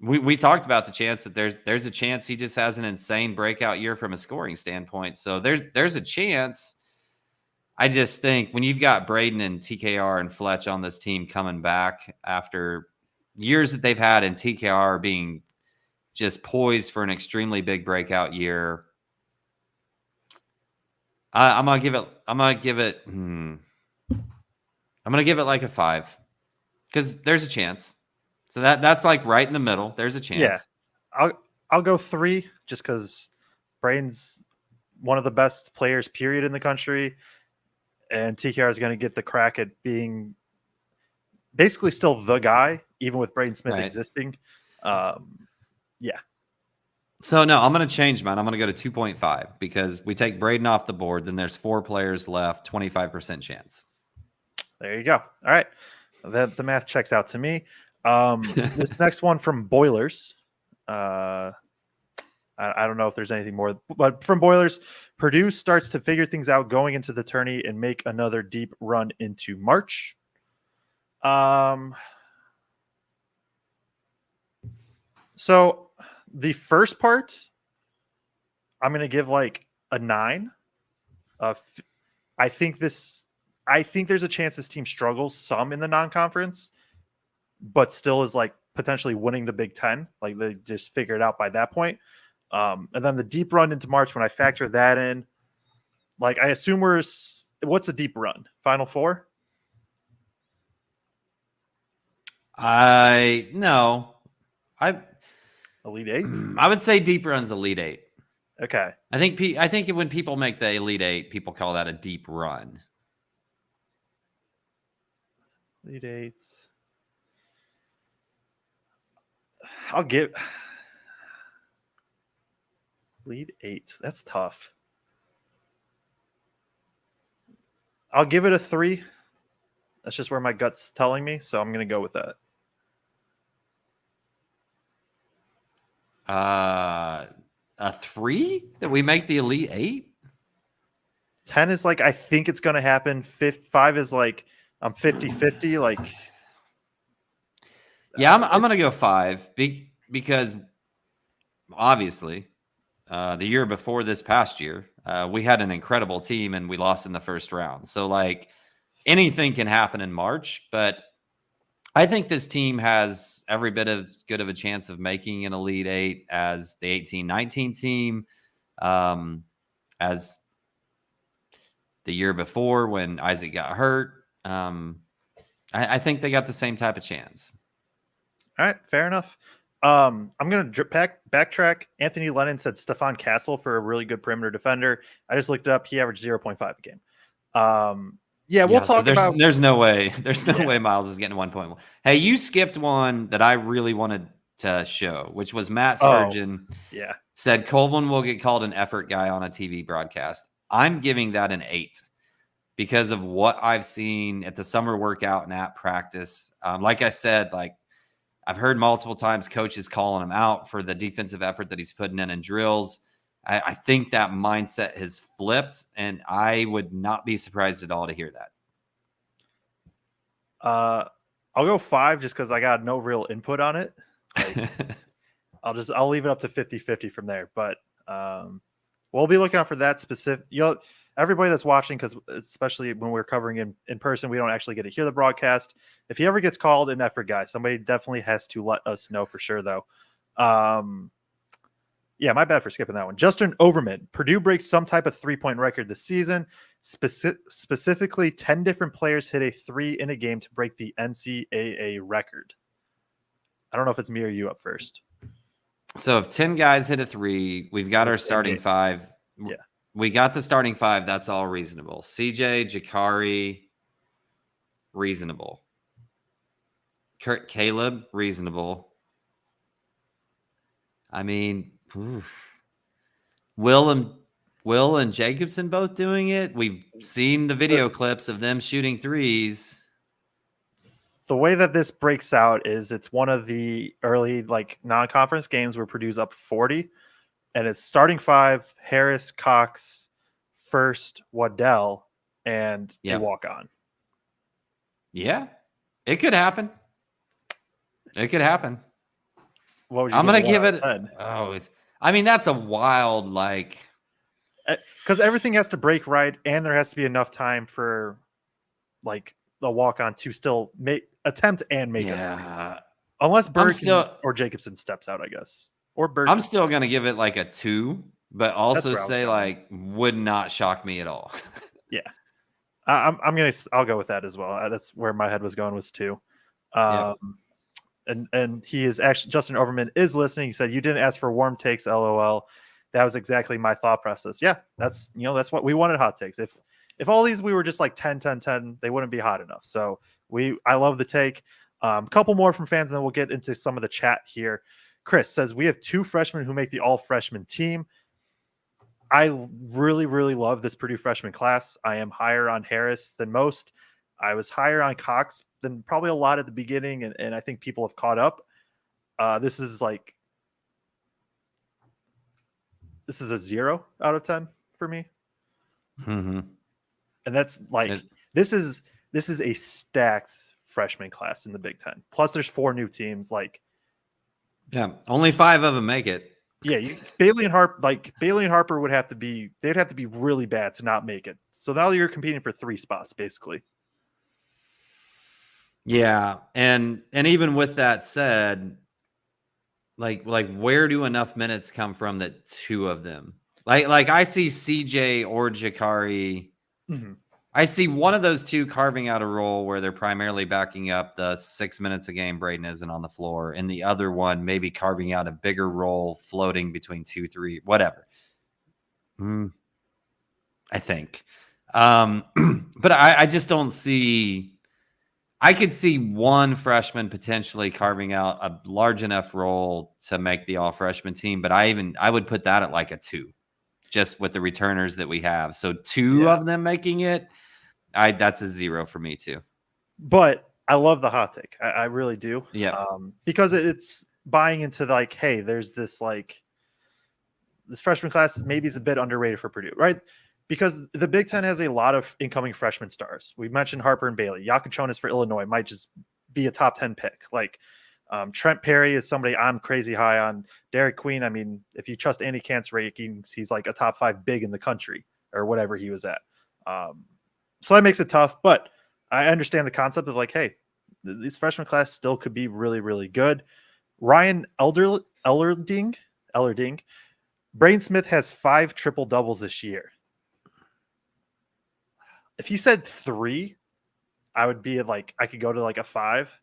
we talked about the chance that there's a chance he just has an insane breakout year from a scoring standpoint. So there's a chance. I just think when you've got Braden and TKR and Fletch on this team coming back after years that they've had and TKR being just poised for an extremely big breakout year, I'm gonna give it like a 5 because there's a chance. So that's like right in the middle. There's a chance. Yeah, I'll go 3 just because Braden's one of the best players, period, in the country. And TKR is going to get the crack at being basically still the guy, even with Braden Smith existing. Yeah. So, no, I'm going to change mine. I'm going to go to 2.5 because we take Braden off the board. Then there's 4 players left, 25% chance. There you go. All right. The math checks out to me. This next one from Boilers. I don't know if there's anything more, but from Boilers, Purdue starts to figure things out going into the tourney and make another deep run into March. So the first part, I'm going to give like a 9. I think there's a chance this team struggles some in the non-conference, but still is like potentially winning the Big Ten. Like they just figure it out by that point. And then the deep run into March, when I factor that in, like I assume what's a deep run? Final 4? Elite 8? I would say deep run's Elite 8. Okay. I think when people make the Elite 8, people call that a deep run. Elite 8. I'll give Elite 8. That's tough. I'll give it a 3. That's just where my gut's telling me, so I'm going to go with that. A 3 that we make the Elite 8? 10 is like I think it's going to happen. 5 is like I'm 50-50. Like, yeah, I'm going to go 5 because obviously the year before this past year, we had an incredible team and we lost in the first round. So like anything can happen in March, but I think this team has every bit as good of a chance of making an Elite 8 as the 18-19 team, as the year before when Isaac got hurt. I think they got the same type of chance. All right, fair enough. I'm going to backtrack. Anthony Lennon said Stephon Castle for a really good perimeter defender. I just looked it up. He averaged 0.5 a game. We'll talk about. There's no way. There's no way Miles is getting 1.1. Hey, you skipped one that I really wanted to show, which was Matt Spurgeon. Said Colvin will get called an effort guy on a TV broadcast. I'm giving that an 8 because of what I've seen at the summer workout and at practice. Like I said, like I've heard multiple times coaches calling him out for the defensive effort that he's putting in drills. I think that mindset has flipped, and I would not be surprised at all to hear that. I'll go 5 just because I got no real input on it. Like, I'll leave it up to 50-50 from there. But we'll be looking out for that specific. Everybody that's watching, because especially when we're covering in person, we don't actually get to hear the broadcast. If he ever gets called an effort guy, somebody definitely has to let us know for sure, though. Yeah, my bad for skipping that one. Justin Overman. Purdue breaks some type of 3-point record this season. Specifically, 10 different players hit a 3 in a game to break the NCAA record. I don't know if it's me or you up first. So if 10 guys hit a three, we've got our starting five. Yeah. We got the starting five. That's all reasonable. CJ, Jakari, reasonable. Caleb, reasonable. I mean, Will and Jacobson both doing it. We've seen the video clips of them shooting threes. The way that this breaks out is it's one of the early non-conference games where Purdue's up 40, and it's starting five: Harris, Cox, First, Waddell, and a walk on. Yeah, it could happen. It could happen. What would you I'm gonna give it. 10? I mean, that's a wild because everything has to break right, and there has to be enough time for the walk on to still attempt and make it. Unless Berg or Jacobson steps out, I guess. Or Berg. I'm still gonna give it a 2, but also say would not shock me at all. Yeah, I'll go with that as well. That's where my head was going, was 2. And he is actually, Justin Overman is listening. He said, "You didn't ask for warm takes, LOL." That was exactly my thought process. Yeah, that's what we wanted, hot takes. If all these we were just 10, 10, 10, they wouldn't be hot enough. So I love the take. A couple more from fans, and then we'll get into some of the chat here. Chris says, "We have 2 freshmen who make the all freshman team." I really, really love this Purdue freshman class. I am higher on Harris than most. I was higher on Cox than probably a lot at the beginning, and I think people have caught up. This is a 0 out of 10 for me. Mm-hmm. And that's this is a stacked freshman class in the Big Ten. Plus, there's 4 new teams. Only 5 of them make it. Yeah, Bailey and Harper would have to be. They'd have to be really bad to not make it. So now you're competing for 3 spots, basically. Yeah, and even with that said, where do enough minutes come from that 2 of them? I see CJ or Jakari. Mm-hmm. I see one of those 2 carving out a role where they're primarily backing up the 6 minutes a game Braden isn't on the floor, and the other one maybe carving out a bigger role, floating between 2, 3, whatever. I think, but I just don't see. I could see one freshman potentially carving out a large enough role to make the all freshman team, but I would put that at a 2, just with the returners that we have. So 2 of them making it, that's a 0 for me too. But I love the hot take. I really do. Yeah. Because it's buying into hey, there's this this freshman class maybe is a bit underrated for Purdue, right? Because the Big Ten has a lot of incoming freshman stars. We mentioned Harper and Bailey. Yakuchonis for Illinois might just be a top 10 pick. Trent Perry is somebody I'm crazy high on. Derek Queen, I mean, if you trust Andy Kant's rankings, he's a top 5 big in the country or whatever he was at. So that makes it tough, but I understand the concept of hey, this freshman class still could be really, really good. Ryan Ellerding, Braden Smith has 5 triple doubles this year. If he said 3, I would be I could go to a 5,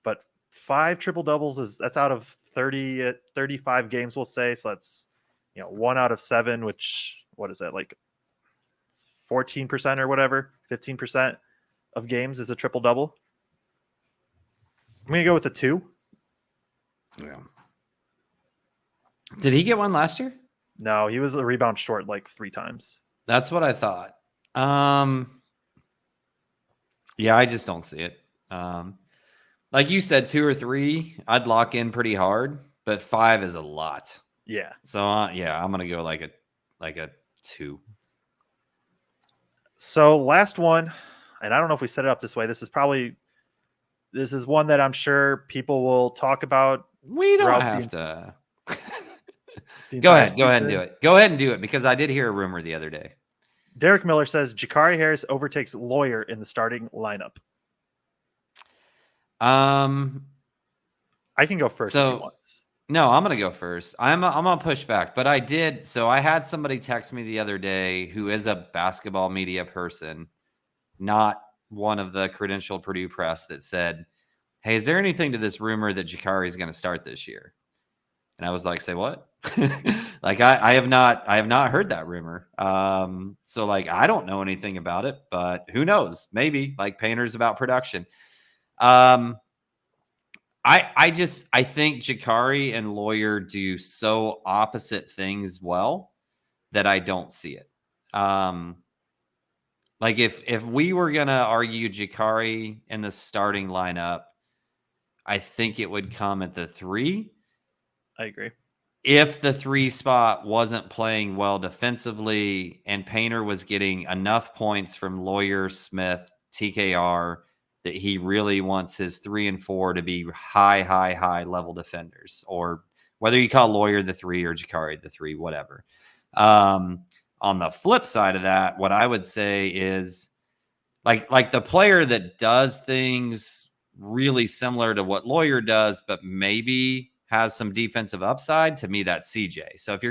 but 5 triple doubles that's out of 35 games, we'll say. So that's 1 out of 7, which what is that, 14% or whatever, 15% of games is a triple double. I'm gonna go with a 2. Yeah. Did he get one last year? No, he was a rebound short 3 times. That's what I thought. Yeah, I just don't see it. Like you said, 2 or 3, I'd lock in pretty hard, but 5 is a lot. Yeah. So yeah, I'm gonna go like a 2. So last one, and I don't know if we set it up this way. This is one that I'm sure people will talk about. We don't have to. Go ahead and do it. Go ahead and do it, because I did hear a rumor the other day. Derek Miller says Jakari Harris overtakes Lawyer in the starting lineup. I can go first if he wants. No, I'm going to go first. I'm going to push back, but I did. So I had somebody text me the other day who is a basketball media person, not one of the credentialed Purdue press, that said, "Hey, is there anything to this rumor that Jakari is going to start this year?" And I was like, say what? Like I have not heard that rumor. So like I don't know anything about it, but who knows? Maybe like Painter's about production. I think Jakari and Lawyer do so opposite things well that I don't see it. Like if we were gonna argue Jakari in the starting lineup, I think it would come at the 3. I agree. If the 3 spot wasn't playing well defensively and Painter was getting enough points from Lawyer, Smith, TKR that he really wants his 3 and 4 to be high level defenders, or whether you call Lawyer the 3 or Jakari the 3, whatever. On the flip side of that, what I would say is like the player that does things really similar to what Lawyer does, but maybe has some defensive upside, to me, that's CJ. So if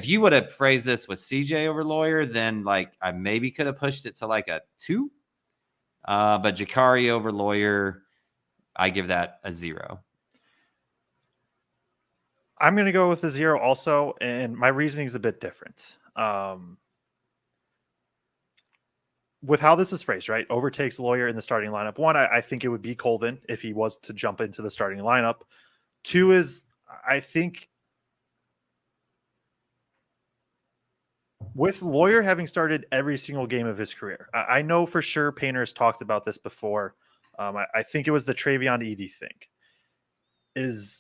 you would have phrased this with CJ over Lawyer, then like I maybe could have pushed it to like a 2. But Jakari over Lawyer, I give that a 0. I'm going to go with a 0 also, and my reasoning is a bit different. With how this is phrased, right? Overtakes Lawyer in the starting lineup. 1, I think it would be Colvin if he was to jump into the starting lineup. 2 is, I think, with Lawyer having started every single game of his career, I know for sure Painter's talked about this before. I think it was the Travion Edey thing.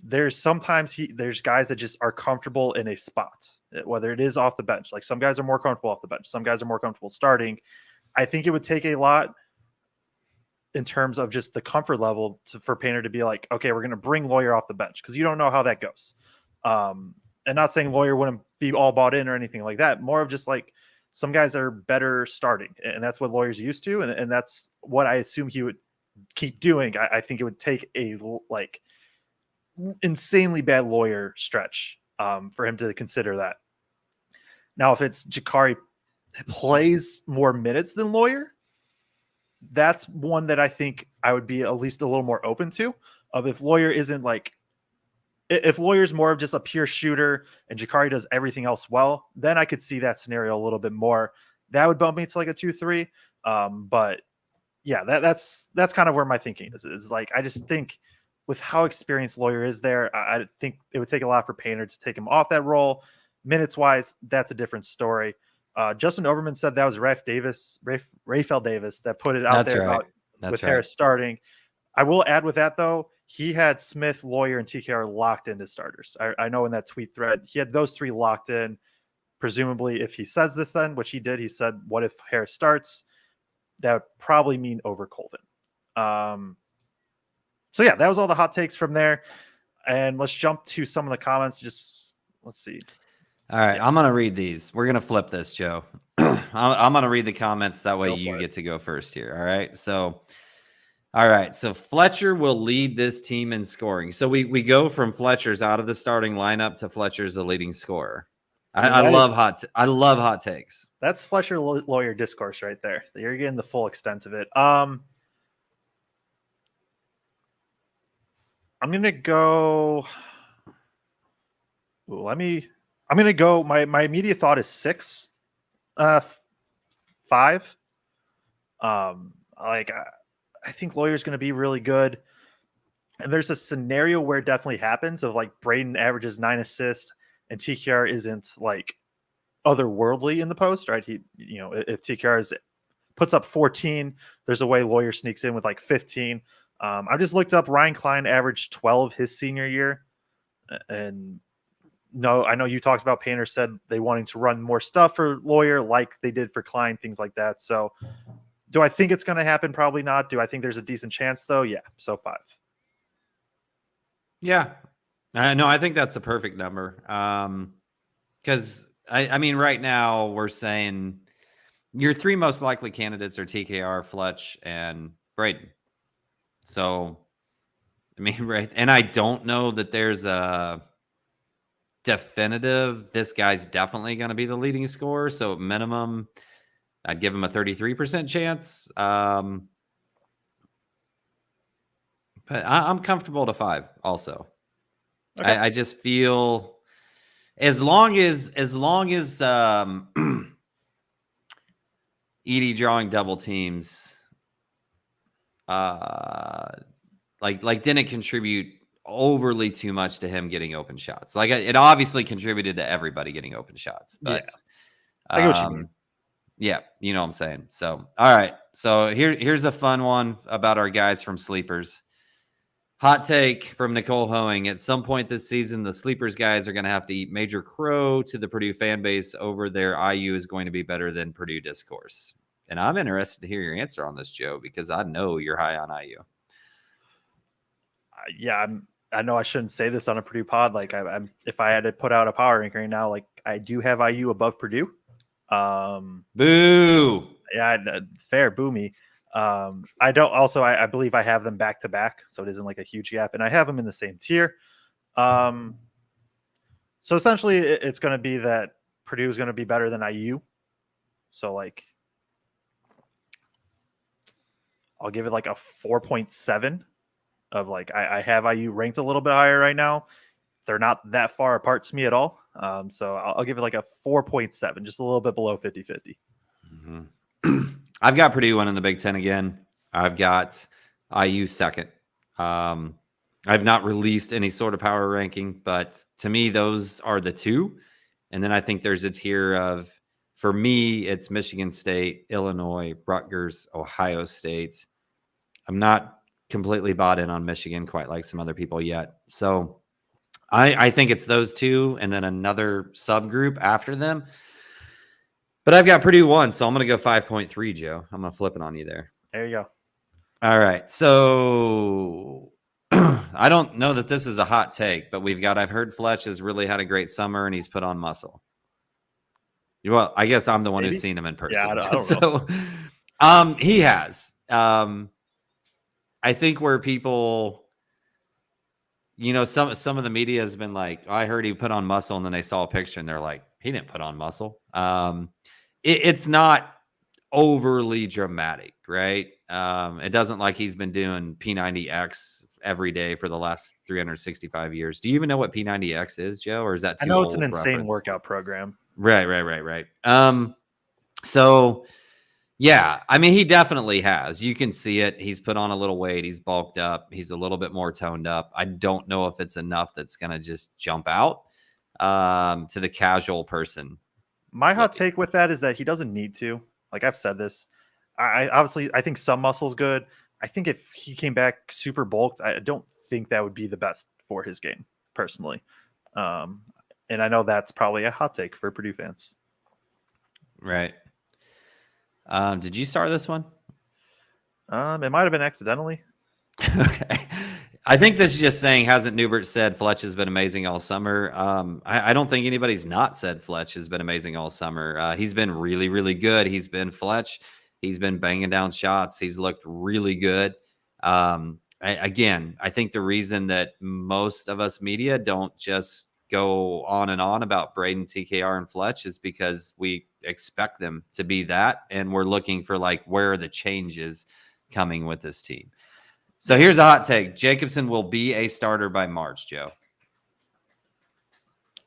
There's sometimes there's guys that just are comfortable in a spot, whether it is off the bench. Like some guys are more comfortable off the bench, some guys are more comfortable starting. I think it would take a lot in terms of just the comfort level for Painter to be like, okay, we're going to bring Lawyer off the bench, because you don't know how that goes. And not saying Lawyer wouldn't be all bought in or anything like that. More of just like some guys are better starting, and that's what Lawyer's used to, and that's what I assume he would keep doing. I think it would take a like insanely bad Lawyer stretch for him to consider that. Now, if it's Jakari plays more minutes than Lawyer, that's one that I think I would be at least a little more open to. Of if Lawyer isn't like, if Lawyer's more of just a pure shooter and Jakari does everything else well, then I could see that scenario a little bit more. That would bump me to like a 2-3. But yeah, that's kind of where my thinking is like, I just think with how experienced Lawyer is there, I think it would take a lot for Painter to take him off that role. Minutes wise, that's a different story. Justin Overman said that was Rafael Davis that put it out That's there right. about with Harris starting. I will add with that though, he had Smith, Lawyer, and TKR locked into starters. I know in that tweet thread, he had those 3 locked in. Presumably, if he says this then, which he did, he said, what if Harris starts? That would probably mean over Colvin. So yeah, that was all the hot takes from there. And let's jump to some of the comments. Just let's see. All right, I'm going to read these. We're going to flip this, Joe. I'm going to read the comments. That way you get to go first here. All right. So Fletcher will lead this team in scoring. So we go from Fletcher's out of the starting lineup to Fletcher's the leading scorer. I love hot takes. That's Fletcher Lawyer discourse right there. You're getting the full extent of it. I'm going to go. I'm going to go. My immediate thought is 6, 5. I think Lawyer's going to be really good. And there's a scenario where it definitely happens of like Braden averages 9 assists and TKR isn't like otherworldly in the post, right? If TKR puts up 14, there's a way Lawyer sneaks in with like 15. I just looked up Ryan Klein averaged 12 his senior year. And no, I know you talked about Painter said they wanting to run more stuff for Lawyer like they did for Klein, things like that. So do I think it's going to happen? Probably not. Do I think there's a decent chance though? Yeah. So 5. Yeah. No, I think that's the perfect number. Because I mean, right now we're saying your 3 most likely candidates are TKR, Fletch, and Braden. So, I mean, right. And I don't know that there's a definitive, this guy's definitely going to be the leading scorer. So, minimum, I'd give him a 33% chance. But I'm comfortable to 5 also. Okay. I just feel as long as Edie drawing double teams, like didn't contribute overly too much to him getting open shots. Like it obviously contributed to everybody getting open shots, but I get what you mean. yeah, you know what I'm saying. So, all right. So here's a fun one about our guys from Sleepers. Hot take from Nicole Hoeing. At some point this season, the Sleepers guys are going to have to eat major crow to the Purdue fan base over their IU is going to be better than Purdue discourse. And I'm interested to hear your answer on this, Joe, because I know you're high on IU. Yeah, I know I shouldn't say this on a Purdue pod. Like I'm if I had to put out a power rank right now, like I do have IU above Purdue. Boo. Yeah, fair, boo me. I don't. Also, I believe I have them back to back, so it isn't like a huge gap, and I have them in the same tier. So essentially, it's going to be that Purdue is going to be better than IU. So like, I'll give it like a 4.7 of like I have IU ranked a little bit higher right now. They're not that far apart to me at all. So I'll give it like a 4.7, just a little bit below 50-50. Mm-hmm. I've got Purdue winning the Big Ten again. I've got IU second. I've not released any sort of power ranking, but to me, those are the two. And then I think there's a tier of, for me, it's Michigan State, Illinois, Rutgers, Ohio State. I'm not completely bought in on Michigan quite like some other people yet. So I think it's those two and then another subgroup after them. But I've got Purdue 1, so I'm going to go 5.3, Joe. I'm going to flip it on you there. There you go. All right. So I don't know that this is a hot take, but I've heard Fletch has really had a great summer and he's put on muscle. Well, I guess I'm the one who's seen him in person. Yeah, I don't know. So he has. I think where people, some of the media has been like, oh, I heard he put on muscle, and then they saw a picture and they're like, he didn't put on muscle. It's not overly dramatic, right? It doesn't like he's been doing P90X every day for the last 365 years. Do you even know what P90X is, Joe? Or is that too I know it's old an insane reference? workout program. Right. So yeah, I mean, he definitely has. You can see it. He's put on a little weight. He's bulked up. He's a little bit more toned up. I don't know if it's enough that's going to just jump out to the casual person. My hot take with that is that he doesn't need to. Like I've said this. I think some muscle's good. I think if he came back super bulked, I don't think that would be the best for his game, personally. And I know that's probably a hot take for Purdue fans. Right. Did you start this one? It might have been accidentally. Okay. I think this is just saying, hasn't Newbert said Fletch has been amazing all summer? I don't think anybody's not said Fletch has been amazing all summer. He's been really, really good. He's been Fletch. He's been banging down shots. He's looked really good. Again, I think the reason that most of us media don't just go on and on about Braden, TKR, and Fletch is because we expect them to be that, and we're looking for like where are the changes coming with this team. So here's a hot take. Jacobson will be a starter by March, Joe.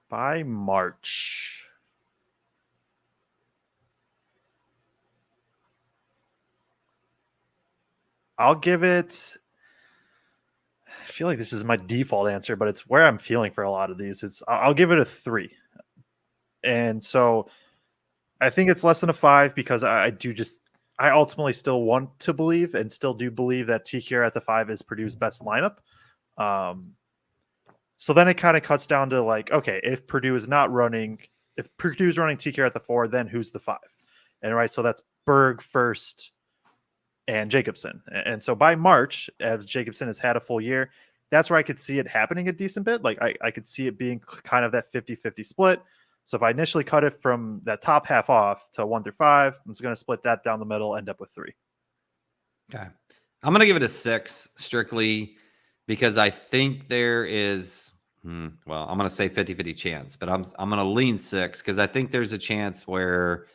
By March. I'll give it. I feel like this is my default answer, but it's where I'm feeling for a lot of these. I'll give it a 3. And so I think it's less than a 5 because I ultimately still want to believe and still do believe that TKR at the 5 is Purdue's best lineup. So then it kind of cuts down to like, okay, if Purdue's running TKR at the 4, then who's the 5? And right, so that's Berg first and Jacobson. And so by March, as Jacobson has had a full year, that's where I could see it happening a decent bit. Like I could see it being kind of that 50-50 split. So if I initially cut it from that top half off to 1 through 5, I'm just going to split that down the middle, end up with 3. Okay. I'm going to give it a 6 strictly because I think there is, I'm going to say 50-50 chance, but I'm going to lean 6 because I think there's a chance where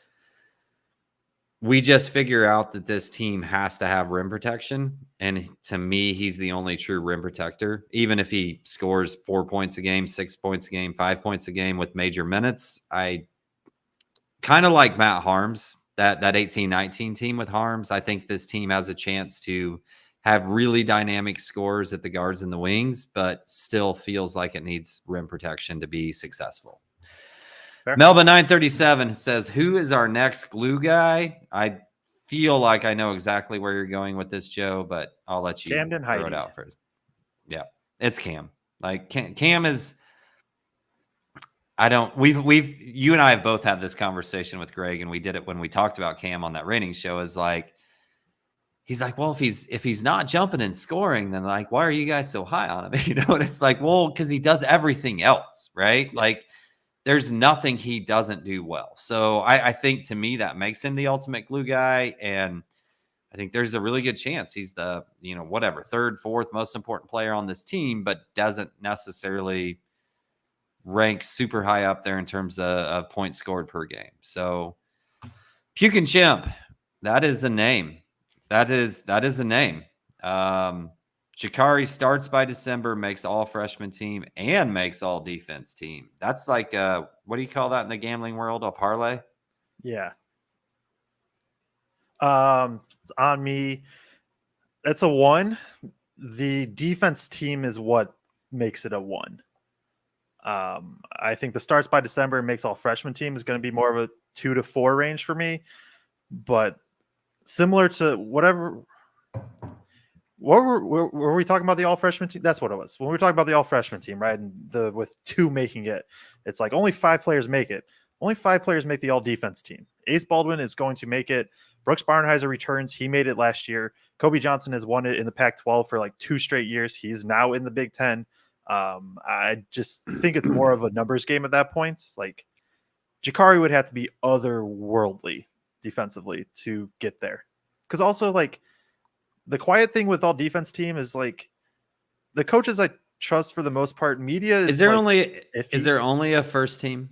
we just figure out that this team has to have rim protection. And to me, he's the only true rim protector. Even if he scores 4 points a game, 6 points a game, 5 points a game with major minutes, I kind of like Matt Harms, that 18-19 team with Harms. I think this team has a chance to have really dynamic scores at the guards and the wings, but still feels like it needs rim protection to be successful. Fair. Melba 937 says, who is our next glue guy? I feel like I know exactly where you're going with this, Joe, but I'll let you Camden throw it Heidi. out first. Yeah, it's Cam. Like Cam is, you and I have both had this conversation with Greg, and we did it when we talked about Cam on that rating show, is like, he's like, well, if he's not jumping and scoring, then like, why are you guys so high on him? And it's like, well, because he does everything else, right? Yeah. Like, there's nothing he doesn't do well. So I think to me that makes him the ultimate glue guy. And I think there's a really good chance he's the, third, fourth most important player on this team, but doesn't necessarily rank super high up there in terms of points scored per game. So Puke and Chimp, that is a name. That is a name. Jakari starts by December, makes all freshman team, and makes all defense team. That's like what do you call that in the gambling world? A parlay? Yeah. On me, it's a 1. The defense team is what makes it a 1. I think the starts by December and makes all freshman team is going to be more of a 2 to 4 range for me. But similar to were we talking about the all freshman team? That's what it was. When we were talking about the all freshman team, right? And with 2 making it, it's like only 5 players make it. Only 5 players make the all defense team. Ace Baldwin is going to make it. Brooks Barnheiser returns. He made it last year. Kobe Johnson has won it in the Pac-12 for like 2 straight years. He's now in the Big Ten. I just think it's more of a numbers game at that point. Like Jakari would have to be otherworldly defensively to get there. Because also, like, the quiet thing with all defense team is like the coaches I trust for the most part. Media is there like, is there only a first team?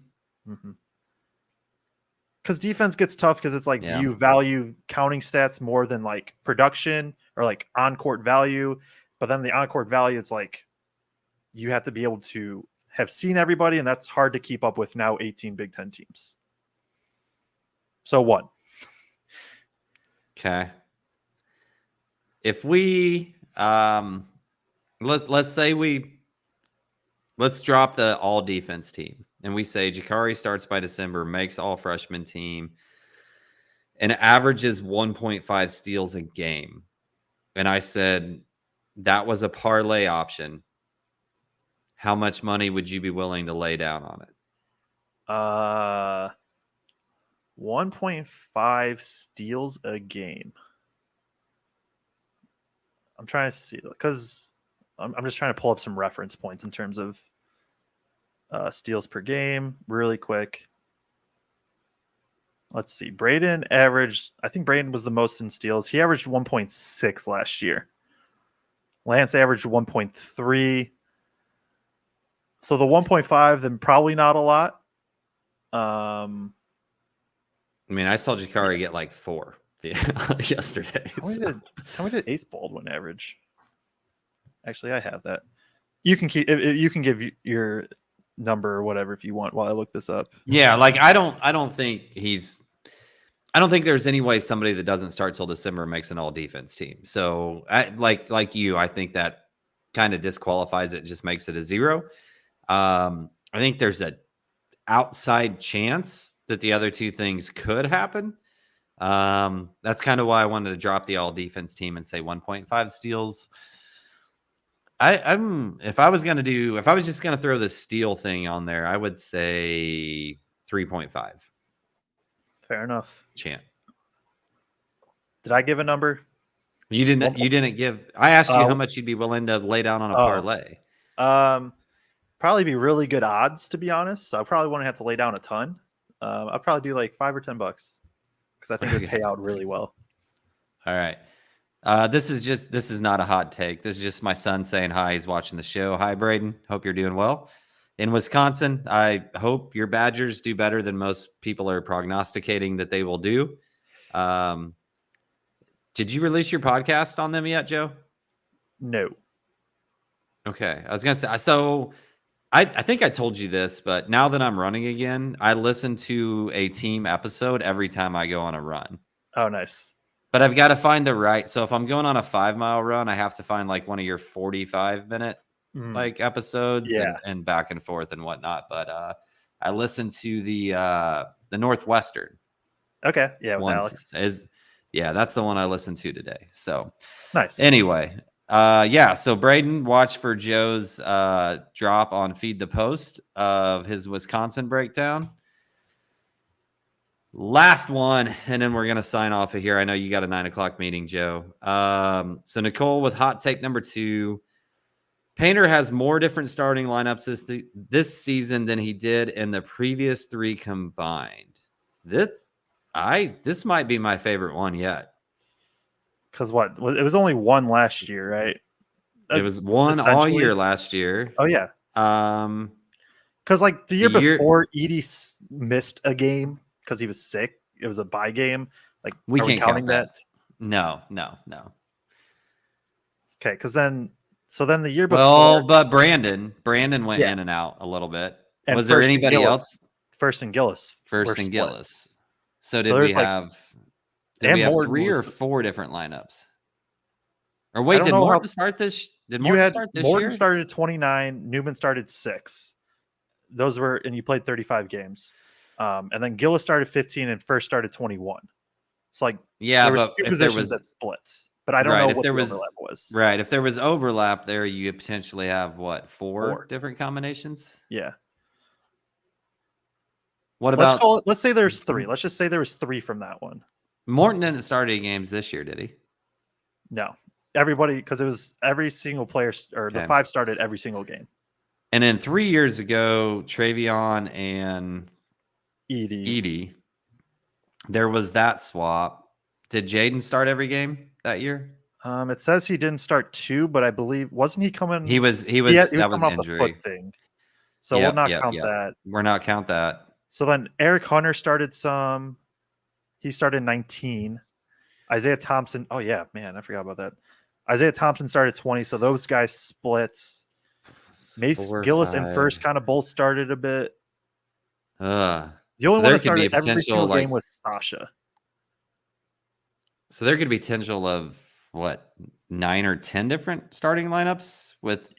Because defense gets tough because it's like, do you value counting stats more than like production or like on-court value? But then the on-court value, it's like you have to be able to have seen everybody, and that's hard to keep up with now 18 Big Ten teams. So 1. Okay. If we let's drop the all defense team and we say Jakari starts by December, makes all freshman team, and averages 1.5 steals a game. And I said that was a parlay option. How much money would you be willing to lay down on it? 1.5 steals a game. I'm trying to see because I'm just trying to pull up some reference points in terms of steals per game really quick. Let's see. Braden averaged, I think Braden was the most in steals. He averaged 1.6 last year. Lance averaged 1.3. So the 1.5, then probably not a lot. I mean, I saw Jakari get like 4 yesterday. How many did Ace Baldwin average? Actually, I have that. You can you can give your number or whatever if you want while I look this up. Yeah, like I don't think there's any way somebody that doesn't start till December makes an all defense team. So like you, I think that kind of disqualifies it, just makes it a 0. I think there's an outside chance that the other 2 things could happen. That's kind of why I wanted to drop the all defense team and say 1.5 steals. If I was just going to throw the steal thing on there, I would say 3.5. Fair enough. Chant. Did I give a number? You didn't give. I asked you how much you'd be willing to lay down on a parlay. Probably be really good odds, to be honest. So I probably wouldn't have to lay down a ton. I'll probably do like $5 or $10 because I think it would pay out really well. All right. This is not a hot take. This is just my son saying hi. He's watching the show. Hi, Braden. Hope you're doing well. In Wisconsin, I hope your Badgers do better than most people are prognosticating that they will do. Did you release your podcast on them yet, Joe? No. Okay. I was going to say, so I think I told you this, but now that I'm running again, I listen to a team episode every time I go on a run. Oh, nice. But I've got to find the right. So if I'm going on a 5-mile run, I have to find like one of your 45-minute like episodes and back and forth and whatnot. But I listened to the Northwestern. Okay. Yeah. With Alex. That's the one I listened to today. So nice. Anyway. So Braden, watch for Joe's drop on Feed the Post of his Wisconsin breakdown. Last one, and then we're going to sign off of here. I know you got a 9:00 meeting, Joe. So Nicole with hot take number 2. Painter has more different starting lineups this season than he did in the previous 3 combined. This might be my favorite one yet. Because what? It was only one last year, right? It was one all year last year. Oh, yeah. Because like the year before, Edie missed a game because he was sick. It was a bye game. Like, we can't counting count that. No. Okay, because then the year before. Well, but Brandon went in and out a little bit. And was there anybody else? First and Gillis. So did we have 3 or 4 different lineups? Or wait, did Morton start this? Did Morton start this year? Morton started 29. Newman started 6. Those were, and you played 35 games. And then Gillis started 15 and First started 21. So like, there was 2 positions that split. But I don't know what the overlap was. Right. If there was overlap there, you potentially have what, 4 different combinations? Yeah. What about? Let's say there's 3. Let's just say there was 3 from that one. Morton didn't start any games this year, did he? No. Everybody, because it was every single player, or the 5 started every single game. And then 3 years ago, Travion and Edie, there was that swap. Did Jaden start every game that year? It says he didn't start 2, but I believe wasn't he coming? He was. That was off injury. The foot thing. So we'll not count that. We're not count that. So then Eric Hunter started some. He started 19. Isaiah Thompson. Oh yeah, man, I forgot about that. Isaiah Thompson started 20. So those guys split. Mace Gillis and First kind of both started a bit. The only one that started every single game was Sasha. So there could be potential of what, 9 or 10 different starting lineups with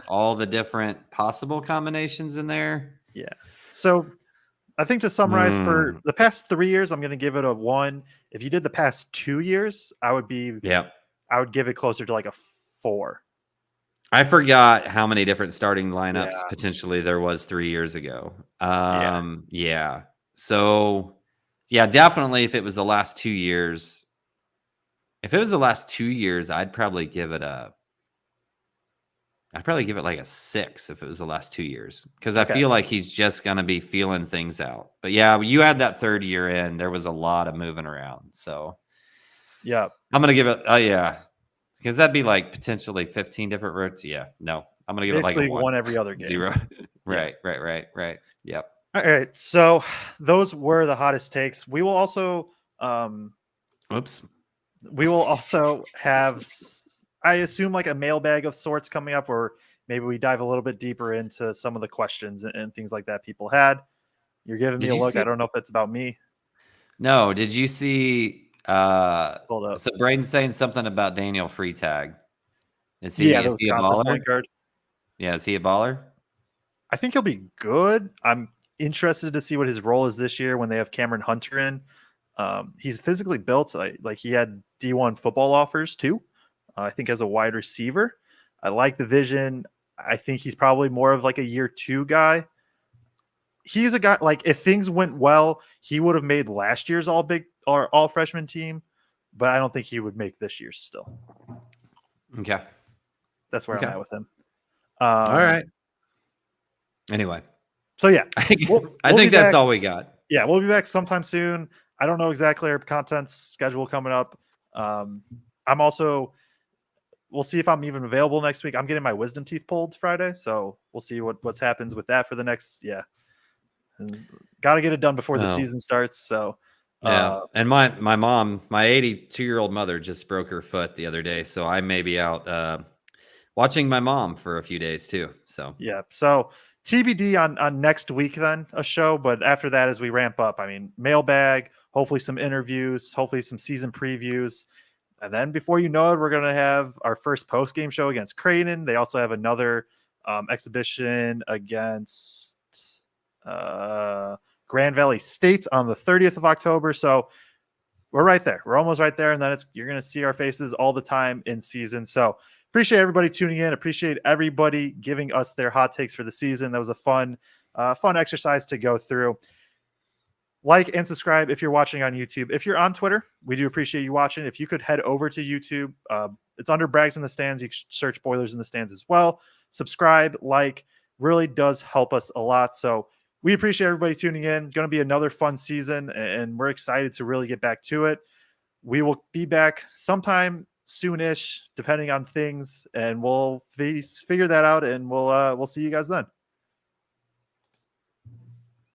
all the different possible combinations in there. Yeah. So I think to summarize, for the past 3 years, I'm going to give it a 1. If you did the past 2 years, I would give it closer to like a 4. I forgot how many different starting lineups potentially there was 3 years ago. So definitely if it was the last 2 years. If it was the last 2 years, I'd probably give it like a 6 if it was the last 2 years. Because I feel like he's just going to be feeling things out. But yeah, you had that 3rd year in. There was a lot of moving around. So yeah, I'm going to give it, because that'd be like potentially 15 different routes. Yeah, no, I'm going to give basically it like a 1 every other game. 0. Right. Yep. All right. So those were the hottest takes. We will also, we will also have, I assume, like a mailbag of sorts coming up, or maybe we dive a little bit deeper into some of the questions and things like that people had. You're giving me a look. I don't know if that's about me. No. Did you see? Hold up. So Braden's saying something about Daniel Freitag. Is he a baller? Yeah, is he a baller? I think he'll be good. I'm interested to see what his role is this year when they have Cameron Hunter in. He's physically built. Like he had D1 football offers too. I think as a wide receiver, I like the vision. I think he's probably more of like a year 2 guy. He's a guy, like if things went well, he would have made last year's all freshman team, but I don't think he would make this year's still. Okay. That's where I'm at with him. All right. Anyway. So yeah, I think that's all we got. Yeah. We'll be back sometime soon. I don't know exactly our content schedule coming up. We'll see if I'm even available next week. I'm getting my wisdom teeth pulled Friday, so we'll see what happens with that for the next. Got to get it done before the season starts. So Yeah, and my mom, my 82-year-old mother, just broke her foot the other day, so I may be out watching my mom for a few days too. So Yeah. So TBD on next week, then a show. But after that, as we ramp up, I mean, mailbag, hopefully some interviews, hopefully some season previews. And then before you know it, we're going to have our first post game show against Creighton. They also have another exhibition against Grand Valley State on the 30th of October. So we're right there. We're almost right there. And then you're going to see our faces all the time in season. So appreciate everybody tuning in. Appreciate everybody giving us their hot takes for the season. That was a fun exercise to go through. Like and subscribe if you're watching on YouTube. If you're on Twitter, we do appreciate you watching. If you could head over to YouTube, it's under Brags in the Stands. You can search Boilers in the Stands as well. Subscribe, really does help us a lot. So we appreciate everybody tuning in. Going to be another fun season, and we're excited to really get back to it. We will be back sometime soonish, depending on things, and we'll figure that out, and we'll see you guys then.